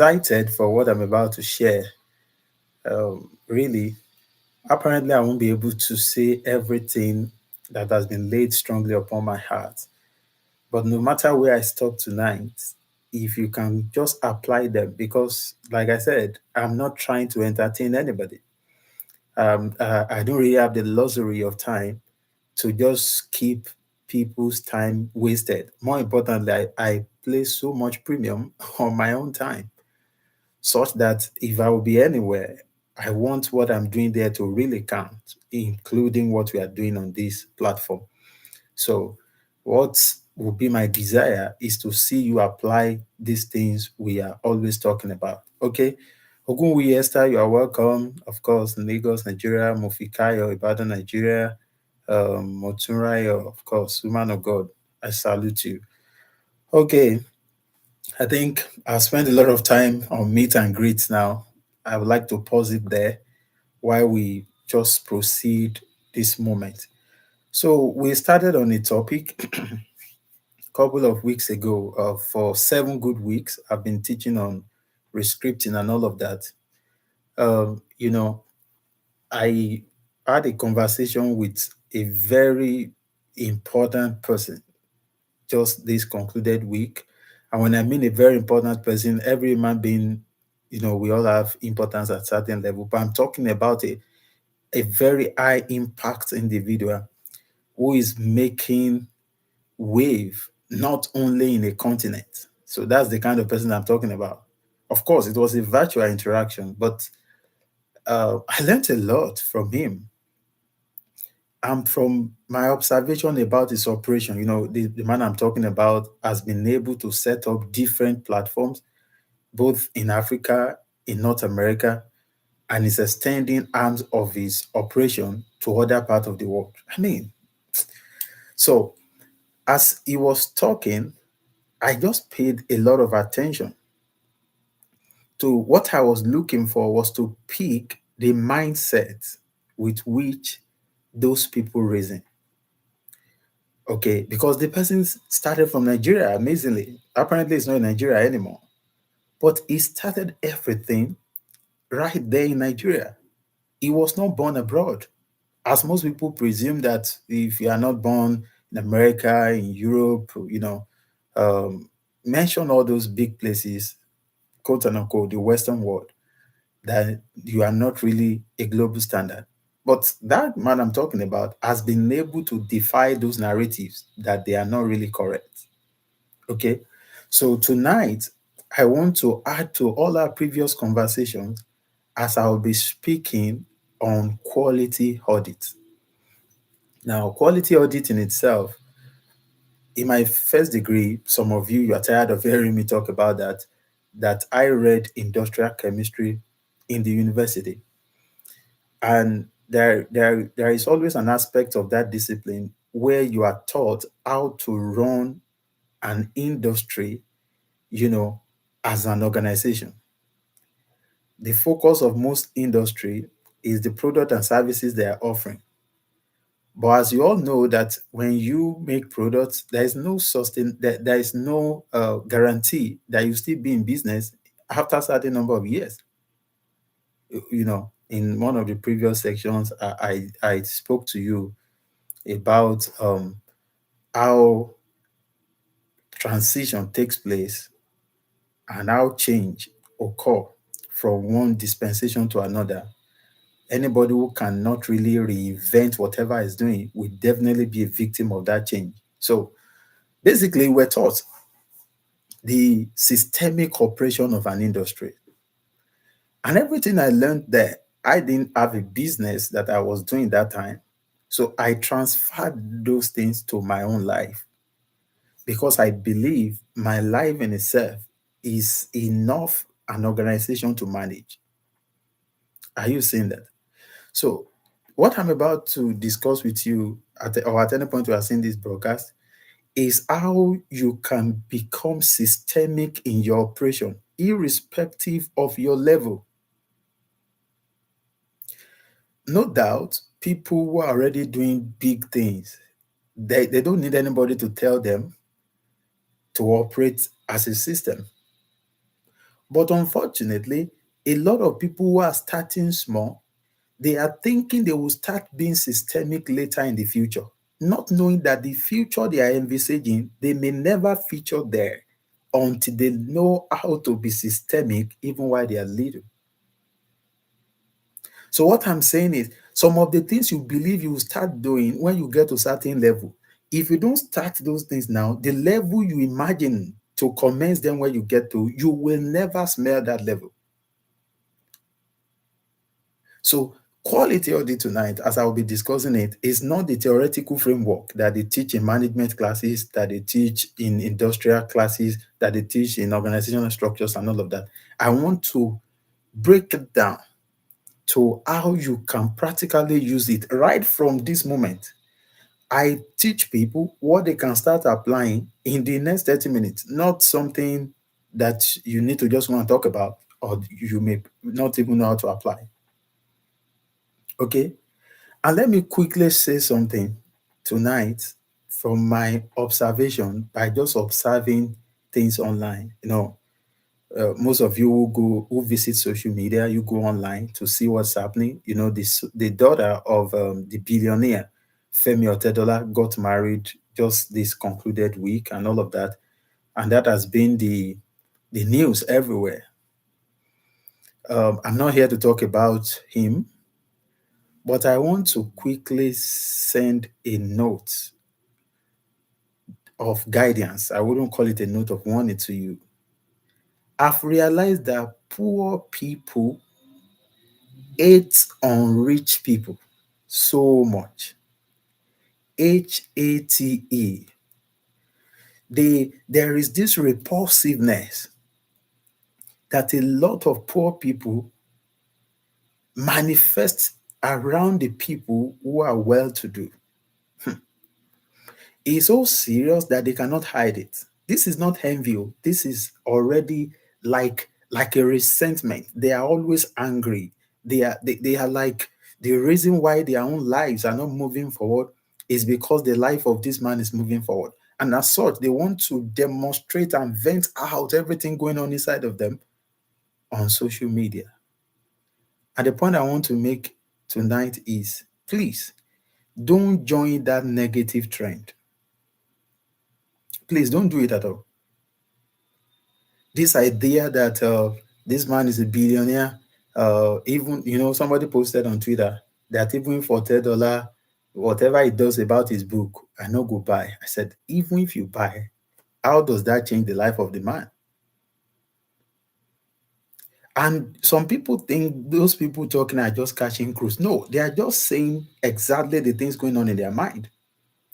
Excited for what I'm about to share. Really, apparently, I won't be able to say everything that has been laid strongly upon my heart. But no matter where I stop tonight, if you can just apply them, because, like I said, I'm not trying to entertain anybody. I don't really have the luxury of time to just keep people's time wasted. More importantly, I place so much premium on my own time, such that if I will be anywhere, I want what I'm doing there to really count, including what we are doing on this platform. So, what would be my desire is to see you apply these things we are always talking about. Okay. Ogunwi Esther, you are welcome. Of course, Lagos, Nigeria, Mofikayo, Ibadan, Nigeria, Motunrayo, of course, woman of God, I salute you. Okay, I think I've spent a lot of time on meet and greets now. I would like to pause it there while we just proceed this moment. So we started on a topic a couple of weeks ago. For 7 good weeks, I've been teaching on rescripting and all of that. Um, you know, I had a conversation with a very important person just this concluded week. And when I mean a very important person, every human being, we all have importance at certain level. But I'm talking about a very high impact individual who is making wave not only in a continent. So that's the kind of person I'm talking about. Of course, it was a virtual interaction, but I learned a lot from him. And from my observation about his operation, the man I'm talking about has been able to set up different platforms, both in Africa, in North America, and is extending arms of his operation to other parts of the world. I mean, so as he was talking, I just paid a lot of attention to what I was looking for was to pick the mindset with which those people reason. Okay, because the person started from Nigeria, amazingly. Apparently, it's not in Nigeria anymore. But he started everything right there in Nigeria. He was not born abroad. As most people presume that if you are not born in America, in Europe, um, mention all those big places, quote unquote, the Western world, that you are not really a global standard. But that man I'm talking about has been able to defy those narratives that they are not really correct. Okay. So tonight, I want to add to all our previous conversations as I'll be speaking on quality audit. Now, quality audit in itself, in my first degree, some of you are tired of hearing me talk about that I read industrial chemistry in the university. And there is always an aspect of that discipline where you are taught how to run an industry, you know, as an organization. The focus of most industry is the product and services they are offering. But as you all know that when you make products, there is no there is no guarantee that you still be in business after a certain number of years. In one of the previous sections, I spoke to you about how transition takes place and how change occur from one dispensation to another. Anybody who cannot really reinvent whatever is doing will definitely be a victim of that change. So basically, we're taught the systemic operation of an industry. And everything I learned there, I didn't have a business that I was doing that time. So I transferred those things to my own life because I believe my life in itself is enough an organization to manage. Are you seeing that? So, what I'm about to discuss with you or at any point we are seeing this broadcast is how you can become systemic in your operation, irrespective of your level. No doubt, people who are already doing big things, they don't need anybody to tell them to operate as a system. But unfortunately, a lot of people who are starting small, they are thinking they will start being systemic later in the future, not knowing that the future they are envisaging, they may never feature there until they know how to be systemic even while they are little. So what I'm saying is some of the things you believe you will start doing when you get to a certain level, if you don't start those things now, the level you imagine to commence them when you get to, you will never smell that level. So quality audit tonight, as I will be discussing it, is not the theoretical framework that they teach in management classes, that they teach in industrial classes, that they teach in organizational structures and all of that. I want to break it down to how you can practically use it right from this moment. I teach people what they can start applying in the next 30 minutes, not something that you need to just want to talk about or you may not even know how to apply. Okay. And let me quickly say something tonight from my observation by just observing things online. Most of you who visit social media, you go online to see what's happening. The daughter of the billionaire Femi Otedola got married just this concluded week, and all of that, and that has been the news everywhere. I'm not here to talk about him, but I want to quickly send a note of guidance. I wouldn't call it a note of warning to you. I've realized that poor people hate on rich people so much. HATE. There is this repulsiveness that a lot of poor people manifest around the people who are well to do. It's so serious that they cannot hide it. This is not envy. This is already like a resentment. They are always angry. They are like the reason why their own lives are not moving forward is because the life of this man is moving forward. And as such, they want to demonstrate and vent out everything going on inside of them on social media. And the point I want to make tonight is please don't join that negative trend. Please don't do it at all. This idea that this man is a billionaire, even somebody posted on Twitter that even for $10, whatever he does about his book, I no go buy. I said, even if you buy, how does that change the life of the man? And some people think those people talking are just catching cruise. No, they are just saying exactly the things going on in their mind.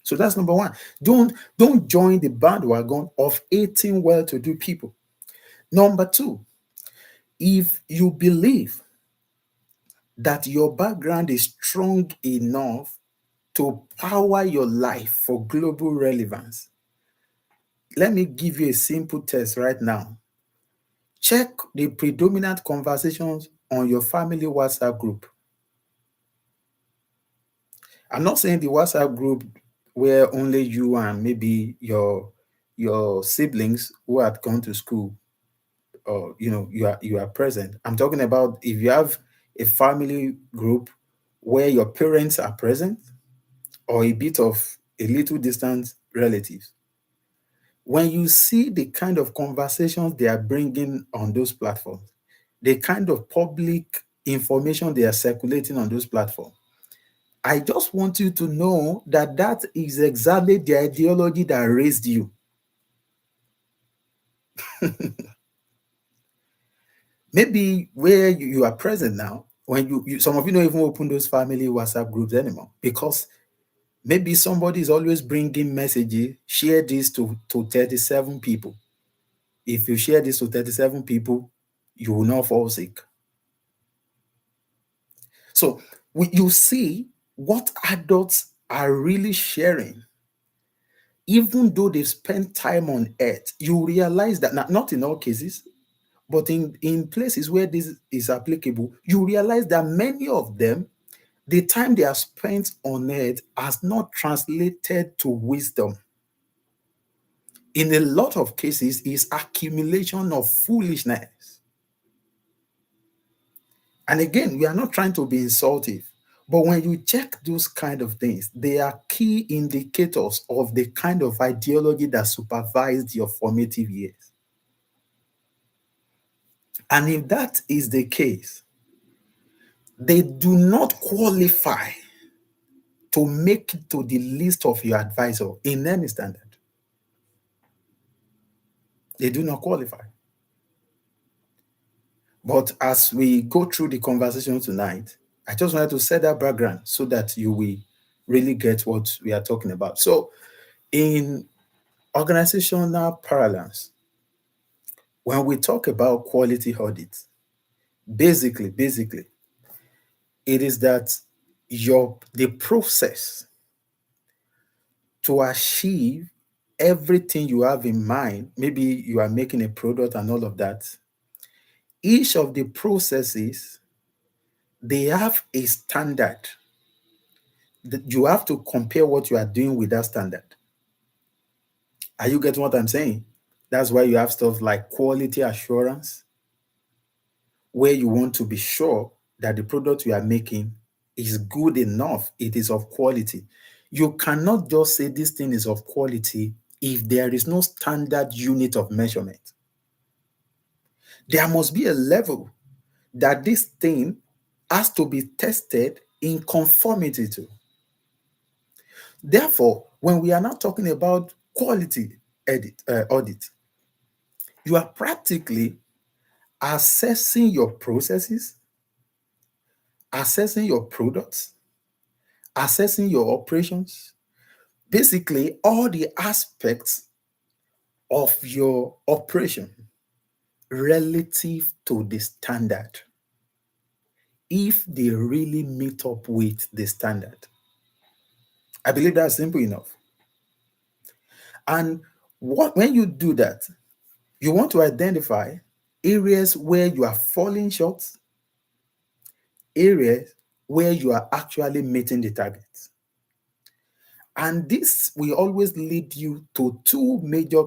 So that's number one. Don't join the bandwagon of hating well-to-do people. Number two, if you believe that your background is strong enough to power your life for global relevance, let me give you a simple test right now. Check the predominant conversations on your family WhatsApp group. I'm not saying the WhatsApp group where only you and maybe your siblings who had gone to school or you are present. I'm talking about if you have a family group where your parents are present or a bit of a little distant relatives. When you see the kind of conversations they are bringing on those platforms, the kind of public information they are circulating on those platforms, I just want you to know that that is exactly the ideology that raised you. Maybe where you are present now, when some of you don't even open those family WhatsApp groups anymore because maybe somebody is always bringing messages, share this to 37 people. If you share this to 37 people, you will not fall sick. So you see what adults are really sharing, even though they've spent time on earth, you realize that not in all cases, but in places where this is applicable, you realize that many of them, the time they have spent on earth has not translated to wisdom. In a lot of cases, is accumulation of foolishness. And again, we are not trying to be insultive, but when you check those kind of things, they are key indicators of the kind of ideology that supervised your formative years. And if that is the case, they do not qualify to make it to the list of your advisor in any standard. They do not qualify. But as we go through the conversation tonight, I just wanted to set that background so that you will really get what we are talking about. So, in organizational parallels, when we talk about quality audit, basically, it is that the process to achieve everything you have in mind, maybe you are making a product and all of that, each of the processes, they have a standard that you have to compare what you are doing with that standard. Are you getting what I'm saying? That's why you have stuff like quality assurance, where you want to be sure that the product you are making is good enough, it is of quality. You cannot just say this thing is of quality if there is no standard unit of measurement. There must be a level that this thing has to be tested in conformity to. Therefore, when we are now talking about quality audit, you are practically assessing your processes, assessing your products, assessing your operations, basically all the aspects of your operation relative to the standard, if they really meet up with the standard. I believe that's simple enough. And when you do that, you want to identify areas where you are falling short, areas where you are actually meeting the targets. And this will always lead you to two major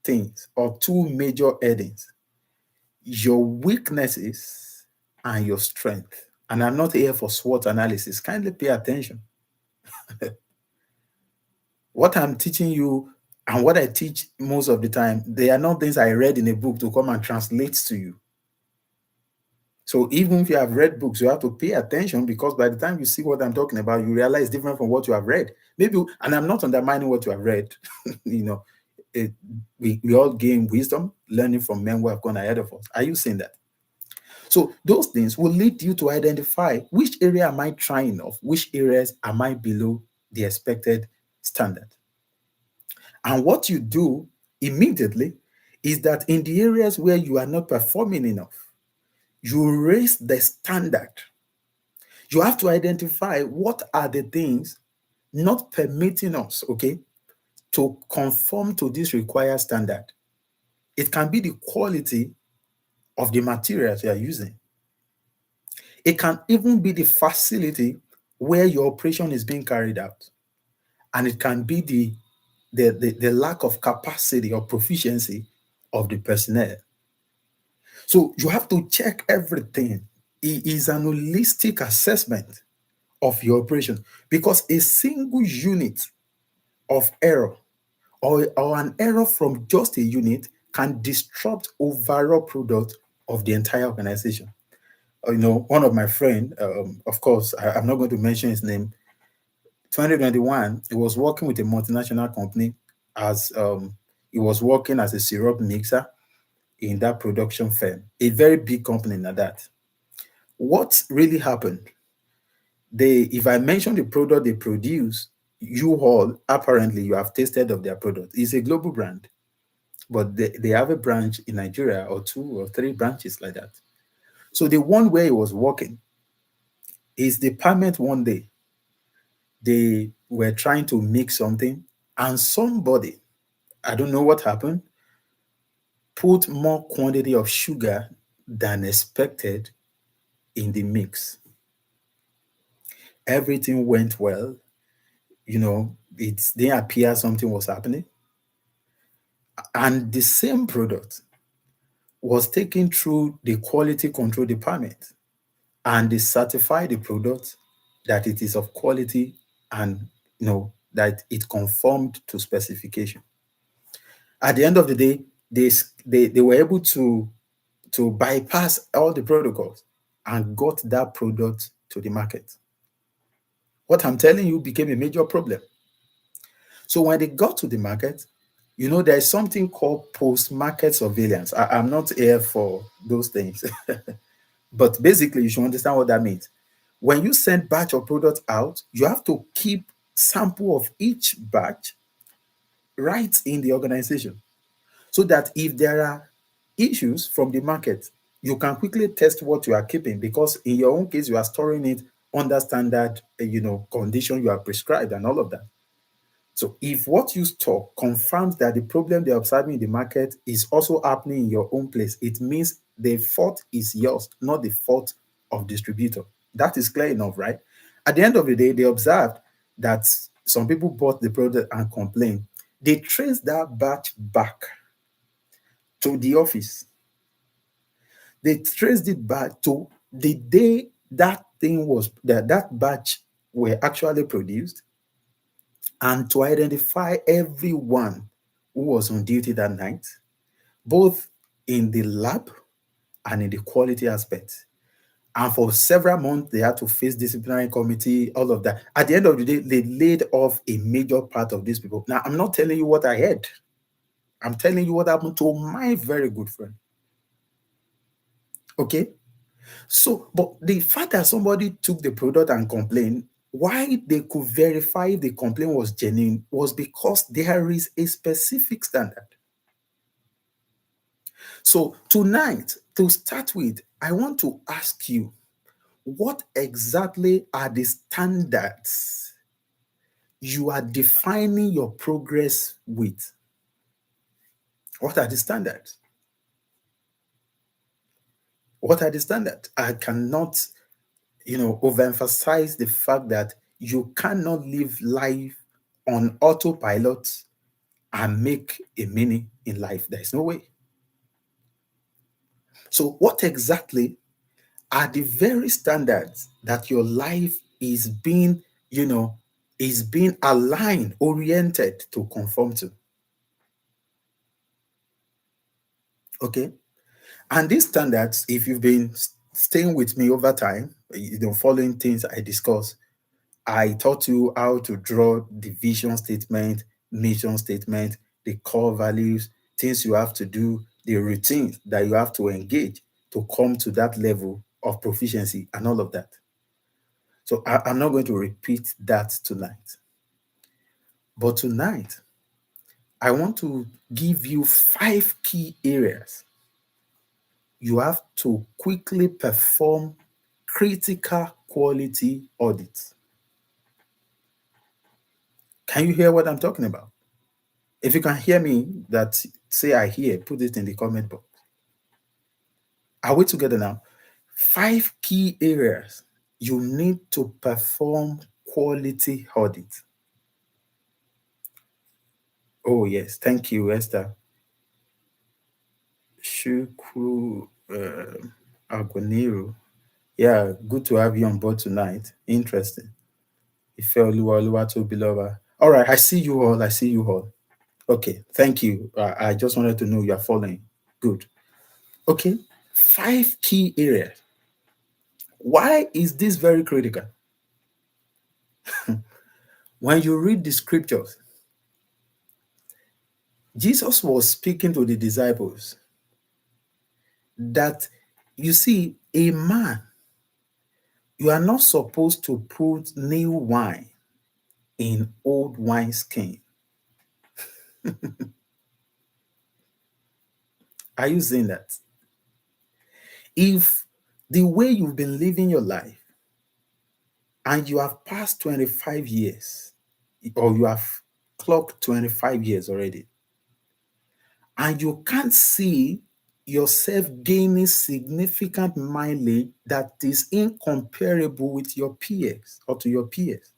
things or two major headings: your weaknesses and your strength. And I'm not here for SWOT analysis. Kindly pay attention. What I'm teaching you and what I teach most of the time, they are not things I read in a book to come and translate to you. So even if you have read books, you have to pay attention, because by the time you see what I'm talking about, you realize it's different from what you have read. Maybe, and I'm not undermining what you have read. you know, we all gain wisdom, learning from men who have gone ahead of us. Are you saying that? So those things will lead you to identify which area am I trying off, which areas am I below the expected standard. And what you do immediately is that in the areas where you are not performing enough, you raise the standard. You have to identify what are the things not permitting us, okay, to conform to this required standard. It can be the quality of the materials you are using. It can even be the facility where your operation is being carried out. And it can be the lack of capacity or proficiency of the personnel. So you have to check everything. It is an holistic assessment of your operation, because a single unit of error or an error from just a unit can disrupt overall product of the entire organization. One of my friend, of course, I'm not going to mention his name. 2021, he was working with a multinational company as he was working as a syrup mixer in that production firm, a very big company like that. What really happened? If I mention the product they produce, you all apparently you have tasted of their product. It's a global brand, but they have a branch in Nigeria, or two or three branches like that. So the one where he was working, his department one day, they were trying to mix something, and somebody, I don't know what happened, put more quantity of sugar than expected in the mix. Everything went well. It didn't appear something was happening. And the same product was taken through the quality control department. and they certify the product that it is of quality and that it conformed to specification. At the end of the day, they were able to bypass all the protocols and got that product to the market. What I'm telling you became a major problem. So when they got to the market, there's something called post-market surveillance. I'm not here for those things, but basically you should understand what that means. When you send batch of product out, you have to keep sample of each batch right in the organization, so that if there are issues from the market, you can quickly test what you are keeping, because in your own case, you are storing it under standard, condition you are prescribed and all of that. So if what you store confirms that the problem they're observing in the market is also happening in your own place, it means the fault is yours, not the fault of distributor. That is clear enough, right? At the end of the day, they observed that some people bought the product and complained. They traced that batch back to the office. They traced it back to the day that batch were actually produced, and to identify everyone who was on duty that night, both in the lab and in the quality aspect. And for several months, they had to face disciplinary committee, all of that. At the end of the day, they laid off a major part of these people. Now, I'm not telling you what I heard. I'm telling you what happened to my very good friend. Okay? So, but the fact that somebody took the product and complained, why they could verify if the complaint was genuine was because there is a specific standard. So, tonight, to start with, I want to ask you, what exactly are the standards you are defining your progress with? What are the standards? What are the standards? I cannot, overemphasize the fact that you cannot live life on autopilot and make a meaning in life. There is no way. So, what exactly are the very standards that your life is being aligned, oriented to conform to? Okay. And these standards, if you've been staying with me over time, following things I discuss, I taught you how to draw the vision statement, mission statement, the core values, things you have to do, the routines that you have to engage to come to that level of proficiency and all of that. So I'm not going to repeat that tonight. But tonight, I want to give you 5 key areas you have to quickly perform critical quality audits. Can you hear what I'm talking about? If you can hear me, that say I hear, put it in the comment box. Are we together now? 5 key areas you need to perform quality audit. Oh, yes. Thank you, Esther. Shukru Agoniru. Yeah, good to have you on board tonight. Interesting. Ife Oluwa Oluwatobi Lover. All right, I see you all. I see you all. Okay, thank you. I just wanted to know you are following. Good. Okay, 5 key areas. Why is this very critical? When you read the scriptures, Jesus was speaking to the disciples that, you see, a man, you are not supposed to put new wine in old wineskin. Are you saying that? If the way you've been living your life and you have passed 25 years, or you have clocked 25 years already, and you can't see yourself gaining significant mileage that is incomparable with your peers or to your peers,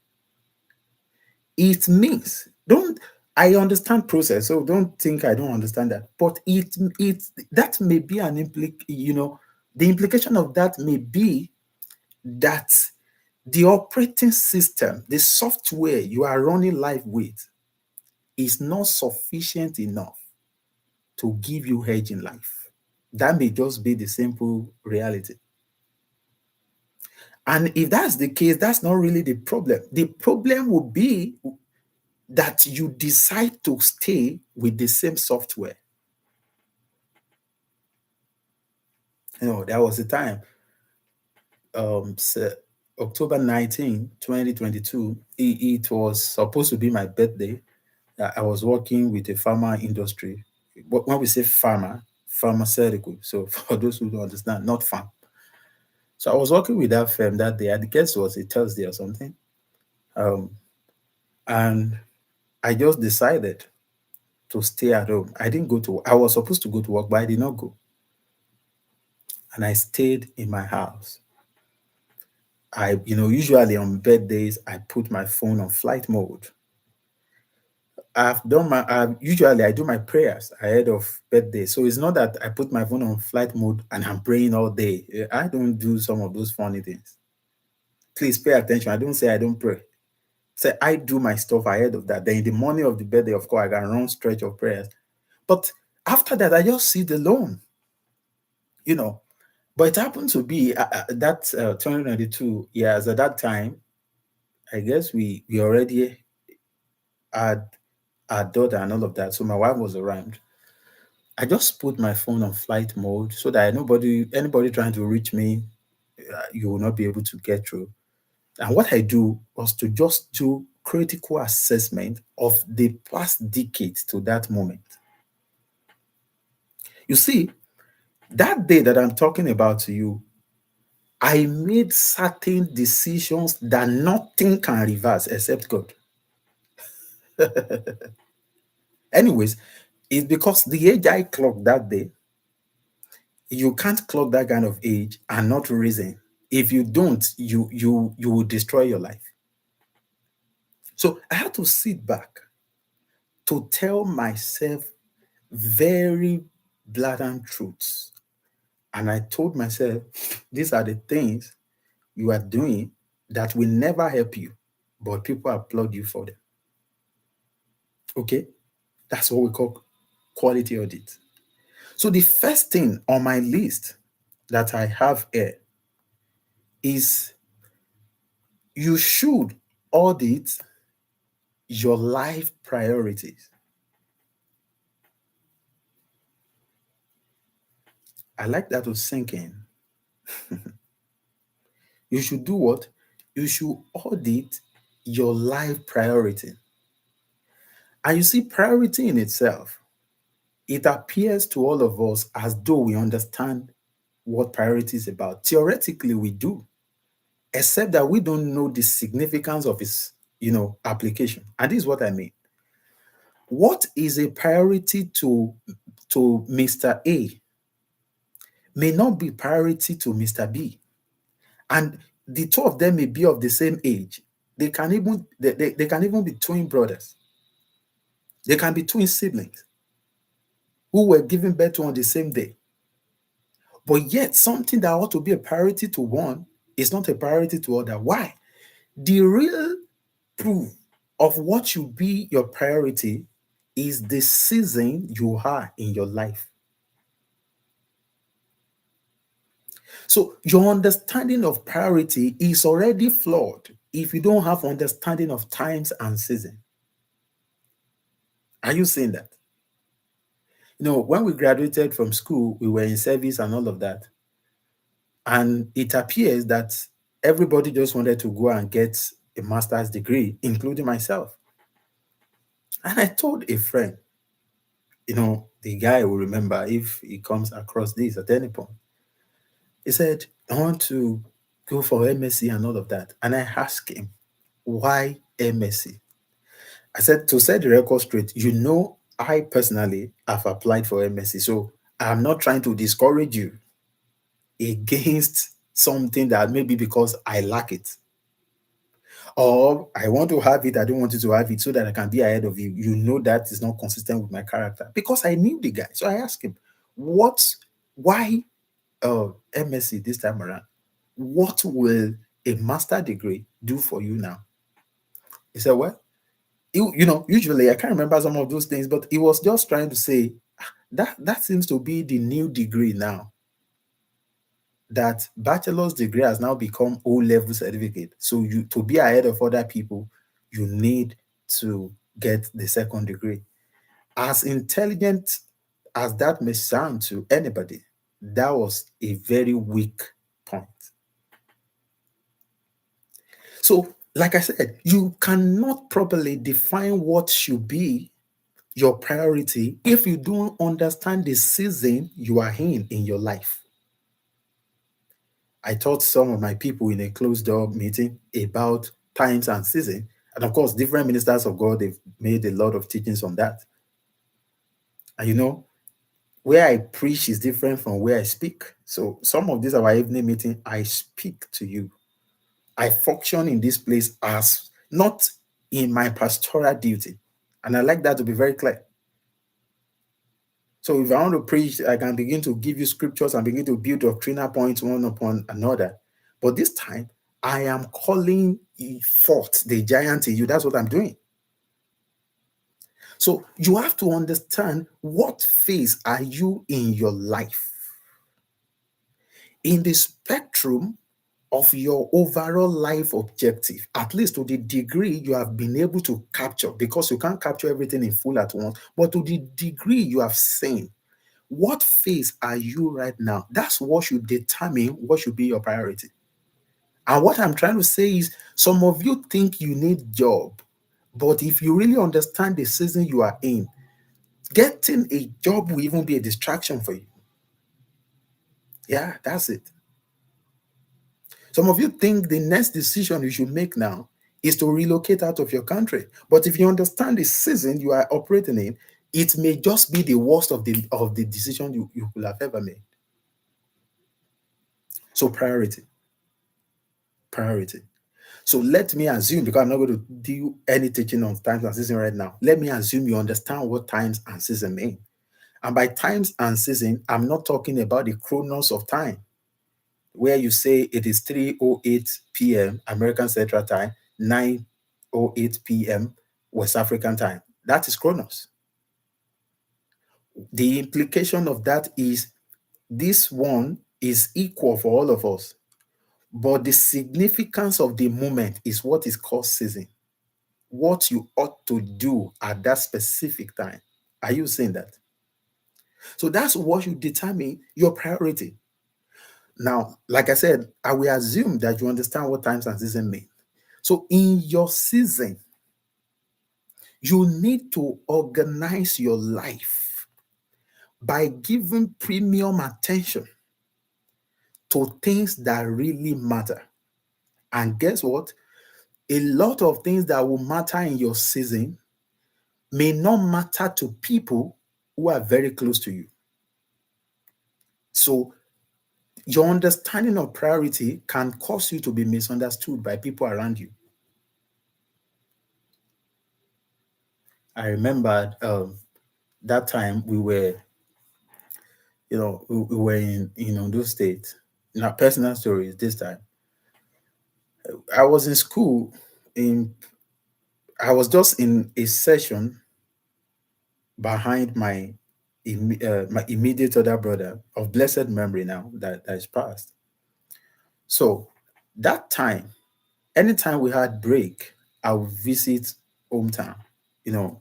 it means, don't I understand process, so don't think I don't understand that. But that may be an the implication of that may be that the operating system, the software you are running life with, is not sufficient enough to give you edge in life. That may just be the simple reality. And if that's the case, that's not really the problem. The problem will be that you decide to stay with the same software. There was a time, October 19, 2022, it was supposed to be my birthday. I was working with a pharma industry. When we say pharma, pharmaceutical. So for those who don't understand, not farm. So I was working with that firm that day. I guess it was a Thursday or something. Um, and I just decided to stay at home. I didn't go to, I was supposed to go to work, but I did not go. And I stayed in my house. Usually on birthdays, I put my phone on flight mode. Usually I do my prayers ahead of birthday. So it's not that I put my phone on flight mode and I'm praying all day. I don't do some of those funny things. Please pay attention. I don't say I don't pray. Say I do my stuff ahead of that. Then in the morning of the birthday, of course, I can run stretch of prayers. But after that, I just sit alone, you know. But it happened to be that 2092 years at that time. I guess we already had our daughter and all of that. So my wife was around. I just put my phone on flight mode so that anybody trying to reach me, you will not be able to get through. And what I do was to just do critical assessment of the past decade to that moment. You see, that day that I'm talking about to you, I made certain decisions that nothing can reverse except God. Anyways, it's because the age I clocked that day, you can't clock that kind of age and not reason. If you don't, you will destroy your life. So I had to sit back to tell myself very blatant truths. And I told myself, these are the things you are doing that will never help you, but people applaud you for them. Okay? That's what we call quality audit. So the first thing on my list that I have here is you should audit your life priorities. I like that to sink in. You should do what? You should audit your life priority. And you see, priority in itself, it appears to all of us as though we understand what priority is about. Theoretically, we do, except that we don't know the significance of its, application. And this is what I mean. What is a priority to Mr. A may not be priority to Mr. B. And the two of them may be of the same age. They can even be twin brothers. They can be twin siblings who were given birth to on the same day. But yet, something that ought to be a priority to one is not a priority to other. Why? The real proof of what should be your priority is the season you are in your life. So your understanding of priority is already flawed if you don't have understanding of times and season. Are you saying that? When we graduated from school, we were in service and all of that. And it appears that everybody just wanted to go and get a master's degree, including myself. And I told a friend, the guy will remember if he comes across this at any point. He said, I want to go for MSc and all of that. And I asked him, why MSc? I said, to set the record straight, I personally have applied for MSc. So I'm not trying to discourage you against something that maybe because I lack it. Or I want to have it, I don't want you to have it so that I can be ahead of you. That is not consistent with my character. Because I knew the guy. So I asked him, why MSc this time around? what will a master degree do for you now? He said, well, usually I can't remember some of those things, but he was just trying to say, that seems to be the new degree now. That bachelor's degree has now become O-level certificate. So you to be ahead of other people, you need to get the second degree. As intelligent as that may sound to anybody, that was a very weak point. So, like I said, you cannot properly define what should be your priority if you don't understand the season you are in your life. I taught some of my people in a closed door meeting about times and season. And of course, different ministers of God, they've made a lot of teachings on that. And where I preach is different from where I speak. So some of these our evening meeting, I speak to you. I function in this place as not in my pastoral duty. And I like that to be very clear. So if I want to preach, I can begin to give you scriptures and begin to build doctrinal points one upon another. But this time, I am calling forth the giant in you. That's what I'm doing. So you have to understand what phase are you in your life. In the spectrum of your overall life objective, at least to the degree you have been able to capture, because you can't capture everything in full at once, but to the degree you have seen, what phase are you right now? That's what should determine what should be your priority. And what I'm trying to say is some of you think you need job, but if you really understand the season you are in, getting a job will even be a distraction for you. Yeah, that's it. Some of you think the next decision you should make now is to relocate out of your country. But if you understand the season you are operating in, it may just be the worst of the decision you could have ever made. So priority. So let me assume, because I'm not going to do any teaching on times and season right now. Let me assume you understand what times and season mean. And by times and season, I'm not talking about the chronos of time, where you say it is 3:08 p.m. American Central Time, 9:08 p.m. West African Time. That is chronos. The implication of that is this one is equal for all of us, but the significance of the moment is what is called season. What you ought to do at that specific time. Are you saying that? So that's what you determine your priority. Now, like I said, I will assume that you understand what times and season mean. So in your season, you need to organize your life by giving premium attention to things that really matter. And guess what? A lot of things that will matter in your season may not matter to people who are very close to you. So your understanding of priority can cause you to be misunderstood by people around you. I remembered that time we were in Ondo State. Now, personal stories this time. I was in school. In I was just in a session behind my immediate other brother of blessed memory now that is passed. So that time, anytime we had break, I would visit hometown.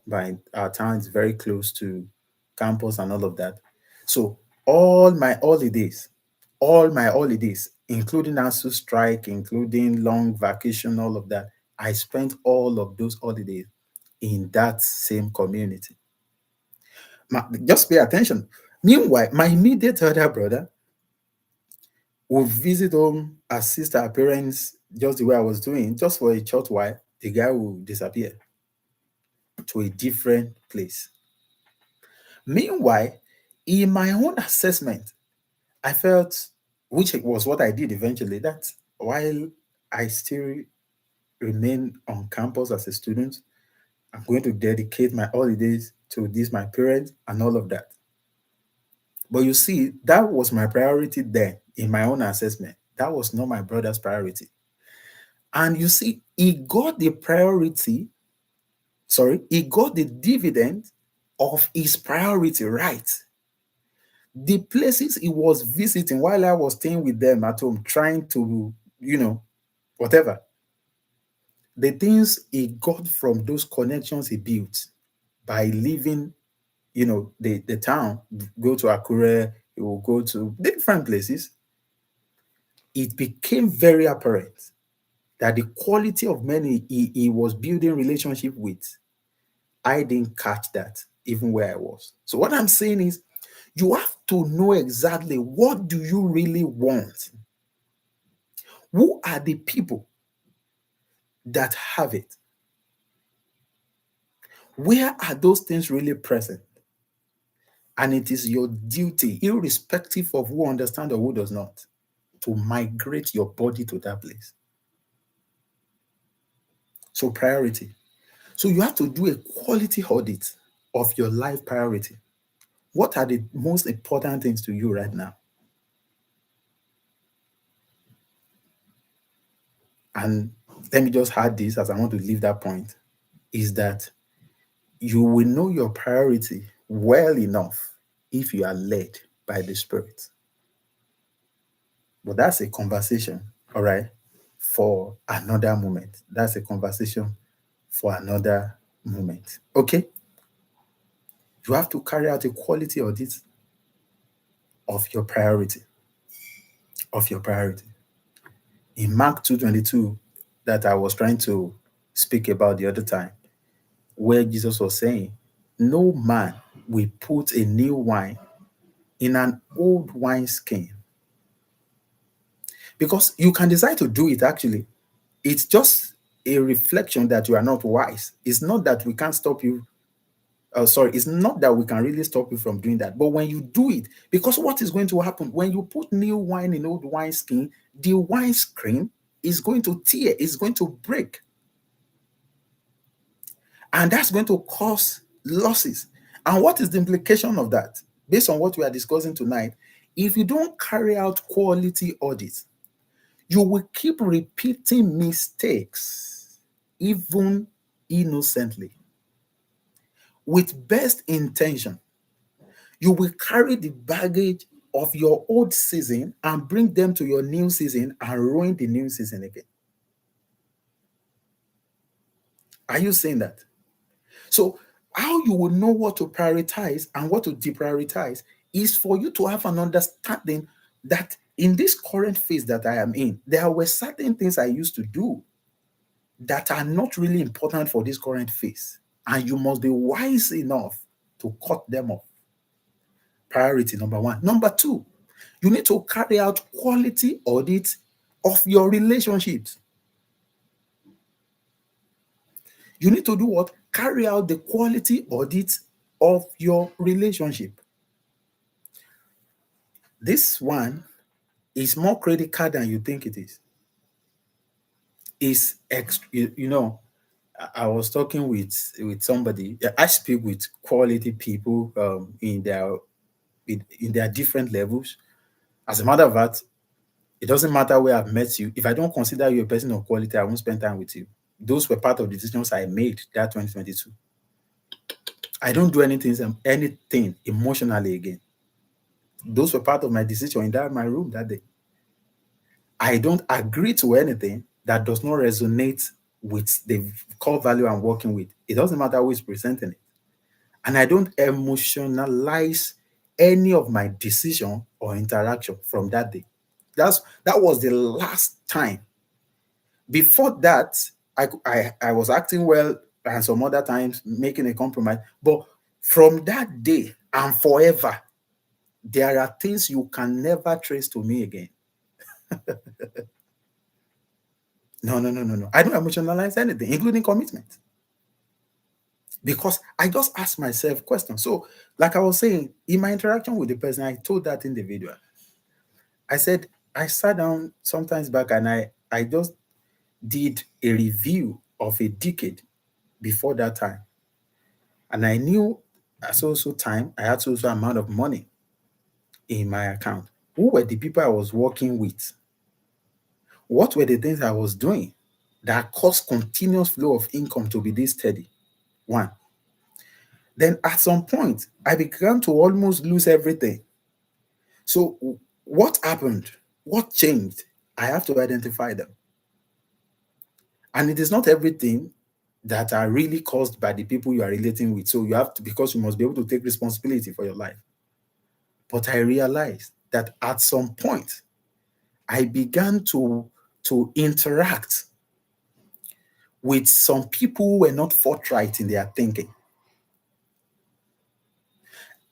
By our town is very close to campus and all of that. So all my holidays, including ASU strike, including long vacation, all of that, I spent all of those holidays in that same community. Just pay attention. Meanwhile, my immediate other brother would visit home, assist our parents, just the way I was doing, just for a short while. The guy will disappear to a different place. Meanwhile, in my own assessment, I felt, which was what I did eventually, that while I still remain on campus as a student, I'm going to dedicate my holidays to this, my parents, and all of that. But you see, that was my priority then in my own assessment. That was not my brother's priority. And you see, he got the priority, sorry, he got the dividend of his priority right. The places he was visiting while I was staying with them at home, trying to, whatever, the things he got from those connections he built by leaving, the town, go to Akure, he will go to different places. It became very apparent that the quality of men he was building relationship with, I didn't catch that even where I was. So what I'm saying is, you have to know exactly what do you really want. Who are the people that have it? Where are those things really present? And it is your duty, irrespective of who understands or who does not, to migrate your body to that place. So priority. So you have to do a quality audit of your life priority. What are the most important things to you right now? And let me just add this as I want to leave that point, is that you will know your priority well enough if you are led by the Spirit. But that's a conversation, all right, for another moment. That's a conversation for another moment. Okay? You have to carry out a quality audit of your priority, of your priority. In Mark 2:22, that I was trying to speak about the other time, where Jesus was saying, no man will put a new wine in an old wineskin. Because you can decide to do it actually. It's just a reflection that you are not wise. It's not that we can't stop you. It's not that we can really stop you from doing that. But when you do it, because what is going to happen when you put new wine in old wineskin, the wineskin is going to tear, it's going to break. And that's going to cause losses. And what is the implication of that? Based on what we are discussing tonight, if you don't carry out quality audits, you will keep repeating mistakes, even innocently, with best intention. You will carry the baggage of your old season and bring them to your new season and ruin the new season again. Are you saying that? So, how you will know what to prioritize and what to deprioritize is for you to have an understanding that in this current phase that I am in, there were certain things I used to do that are not really important for this current phase. And you must be wise enough to cut them off. Priority number one. Number two, you need to carry out quality audit of your relationships. You need to do what? Carry out the quality audit of your relationship. This one is more critical than you think it is. I was talking with somebody. I speak with quality people in their different levels. As a matter of fact, it doesn't matter where I've met you. If I don't consider you a person of quality, I won't spend time with you. Those were part of the decisions I made that 2022. I don't do anything emotionally again. Those were part of my decision in my room that day. I don't agree to anything that does not resonate with the core value I'm working with. It doesn't matter who is presenting it. And I don't emotionalize any of my decision or interaction from that day. That was the last time. Before that, I was acting well and some other times making a compromise. But from that day and forever, there are things you can never trace to me again. No, no, no, no, no. I don't emotionalize anything, including commitment. Because I just ask myself questions. So, like I was saying, in my interaction with the person, I told that individual, I said, I sat down sometimes back and I just did a review of a decade before that time. And I knew at so time I had so amount of money in my account. Who were the people I was working with? What were the things I was doing that caused continuous flow of income to be this steady? One. Then at some point, I began to almost lose everything. So what happened? What changed? I have to identify them. And it is not everything that are really caused by the people you are relating with. So you have to, because you must be able to take responsibility for your life. But I realized that at some point, I began to interact with some people who were not forthright in their thinking.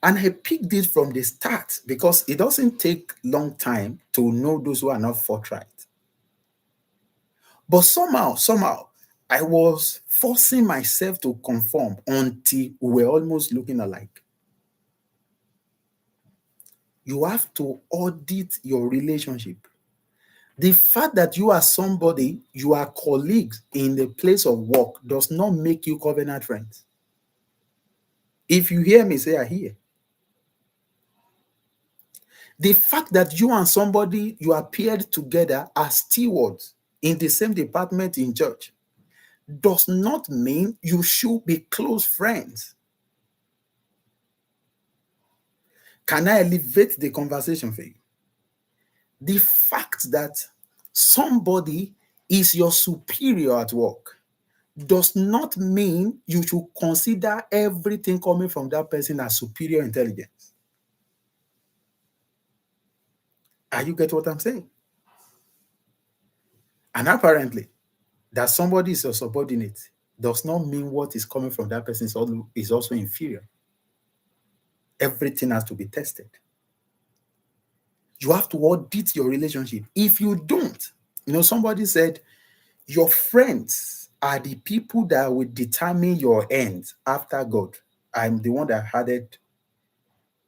And I picked it from the start because it doesn't take long time to know those who are not forthright. But somehow, I was forcing myself to conform until we were almost looking alike. You have to audit your relationship. The fact that you are somebody, you are colleagues in the place of work does not make you covenant friends. If you hear me, say I hear. The fact that you and somebody you appeared together as stewards in the same department in church does not mean you should be close friends. Can I elevate the conversation for you? The fact that somebody is your superior at work does not mean you should consider everything coming from that person as superior intelligence. Are you get what I'm saying? And apparently, that somebody is your subordinate does not mean what is coming from that person is also inferior. Everything has to be tested. You have to audit your relationship. If you don't, somebody said, your friends are the people that will determine your end after God. I'm the one that added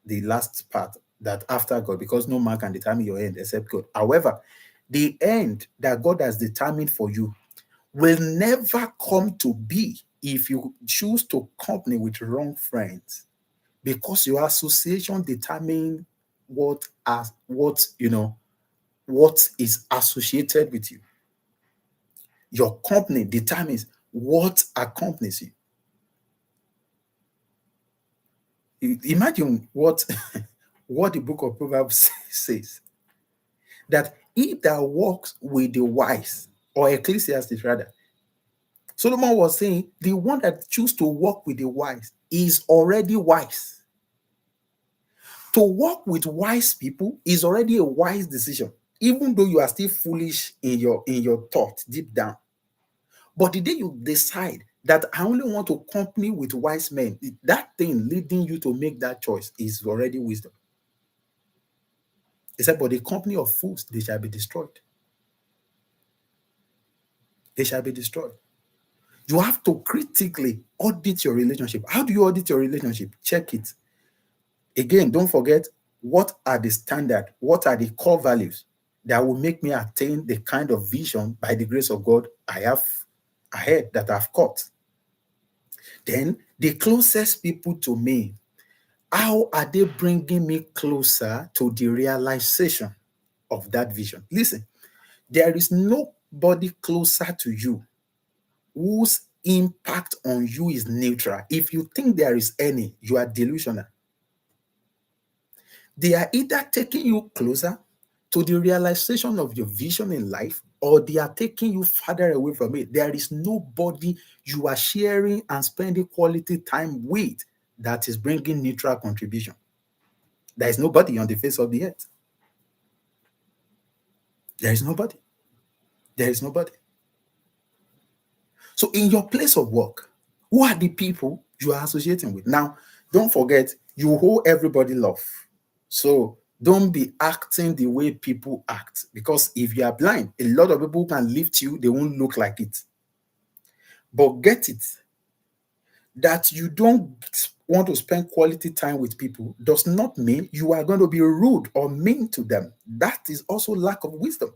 the last part, that after God, because no man can determine your end except God. However, the end that God has determined for you will never come to be if you choose to company with wrong friends, because your association determines what is associated with you. Your company determines what accompanies you. Imagine what what the book of Proverbs says, that he that walks with the wise, or Ecclesiastes rather, Solomon was saying the one that chooses to walk with the wise is already wise. To walk with wise people is already a wise decision, even though you are still foolish in your thought deep down. But the day you decide that I only want to company with wise men, that thing leading you to make that choice is already wisdom. He said, but the company of fools, they shall be destroyed. They shall be destroyed. You have to critically audit your relationship. How do you audit your relationship? Check it. Again, don't forget, what are the standard? What are the core values that will make me attain the kind of vision by the grace of God I have ahead, that I've caught? Then the closest people to me, how are they bringing me closer to the realization of that vision? Listen, there is nobody closer to you whose impact on you is neutral. If you think there is any, you are delusional. They are either taking you closer to the realization of your vision in life, or they are taking you further away from it. There is nobody you are sharing and spending quality time with that is bringing neutral contribution. There is nobody on the face of the earth. There is nobody. There is nobody. So in your place of work, who are the people you are associating with? Now, don't forget, you owe everybody love. So don't be acting the way people act, because if you are blind, a lot of people can lift you, they won't look like it. But get it, that you don't want to spend quality time with people does not mean you are going to be rude or mean to them. That is also lack of wisdom.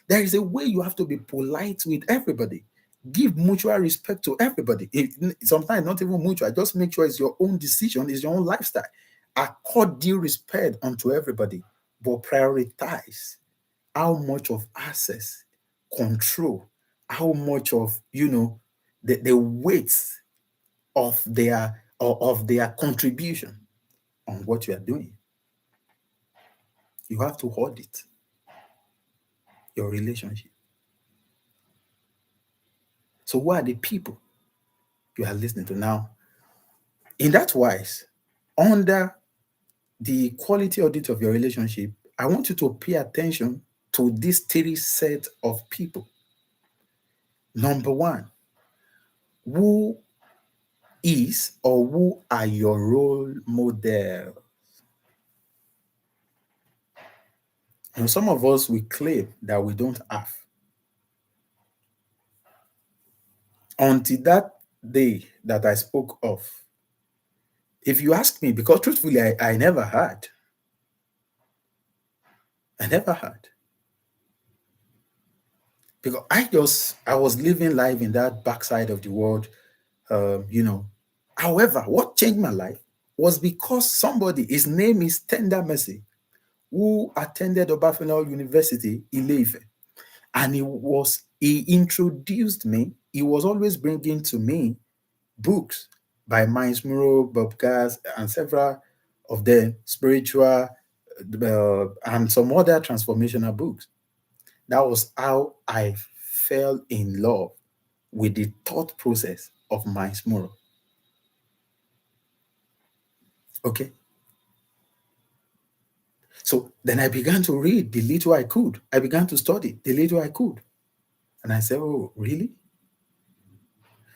There is a way you have to be polite with everybody. Give mutual respect to everybody. Sometimes not even mutual. Just make sure it's your own decision, it's your own lifestyle. Accord due respect unto everybody, but prioritize how much of access, control, how much of, the weight of their contribution on what you are doing. You have to audit your relationship. So who are the people you are listening to now? In that wise, under the quality audit of your relationship, I want you to pay attention to these three sets of people. Number one, who is or who are your role model? Some of us, we claim that we don't have. Until that day that I spoke of, if you ask me, because truthfully, I never had. I never had. Because I was living life in that backside of the world, you know. However, what changed my life was because somebody, his name is Tender Mercy, who attended Obafemi University in Ife, and he introduced me. He was always bringing to me books by Miles Muro, Bob Gass, and several of them, spiritual and some other transformational books. That was how I fell in love with the thought process of Miles Muro. Okay. So then I began to read the little I could. I began to study the little I could. And I said, oh, really?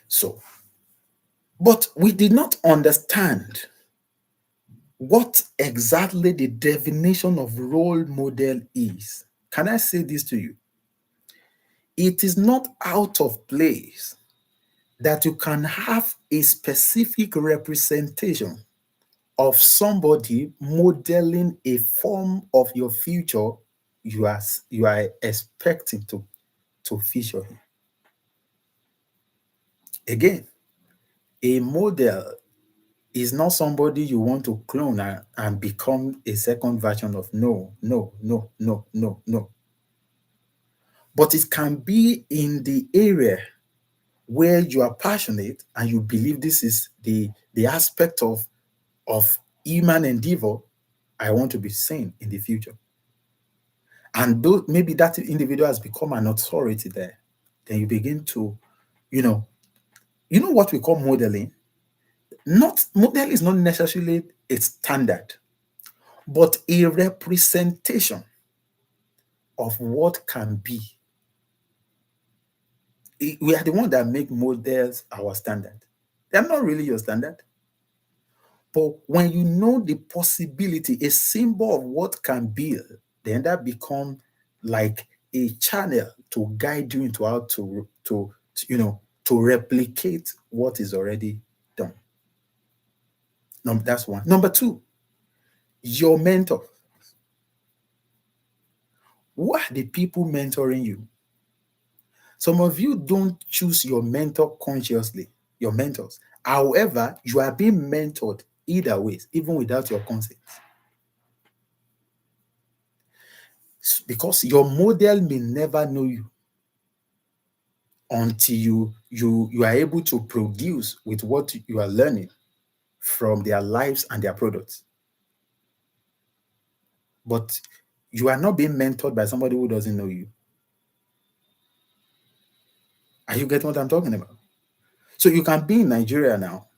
So, but we did not understand what exactly the definition of role model is. Can I say this to you? It is not out of place that you can have a specific representation of somebody modeling a form of your future you are expecting to feature him. Again, a model is not somebody you want to clone and become a second version of. No, no, no, no, no, no. But it can be in the area where you are passionate and you believe this is the aspect of human endeavor I want to be seen in the future. And though maybe that individual has become an authority there, then you begin to, you know, what we call modeling. Not model is not necessarily a standard, but a representation of what can be. We are the one that make models our standard. They're not really your standard. But when you know the possibility, a symbol of what can be, then that become like a channel to guide you into how to replicate what is already done. That's one. Number two, your mentor. Who are the people mentoring you? Some of you don't choose your mentor consciously, your mentors. However, you are being mentored either ways, even without your consent. Because your model may never know you until you are able to produce with what you are learning from their lives and their products. But you are not being mentored by somebody who doesn't know you. Are you getting what I'm talking about? So you can be in Nigeria now,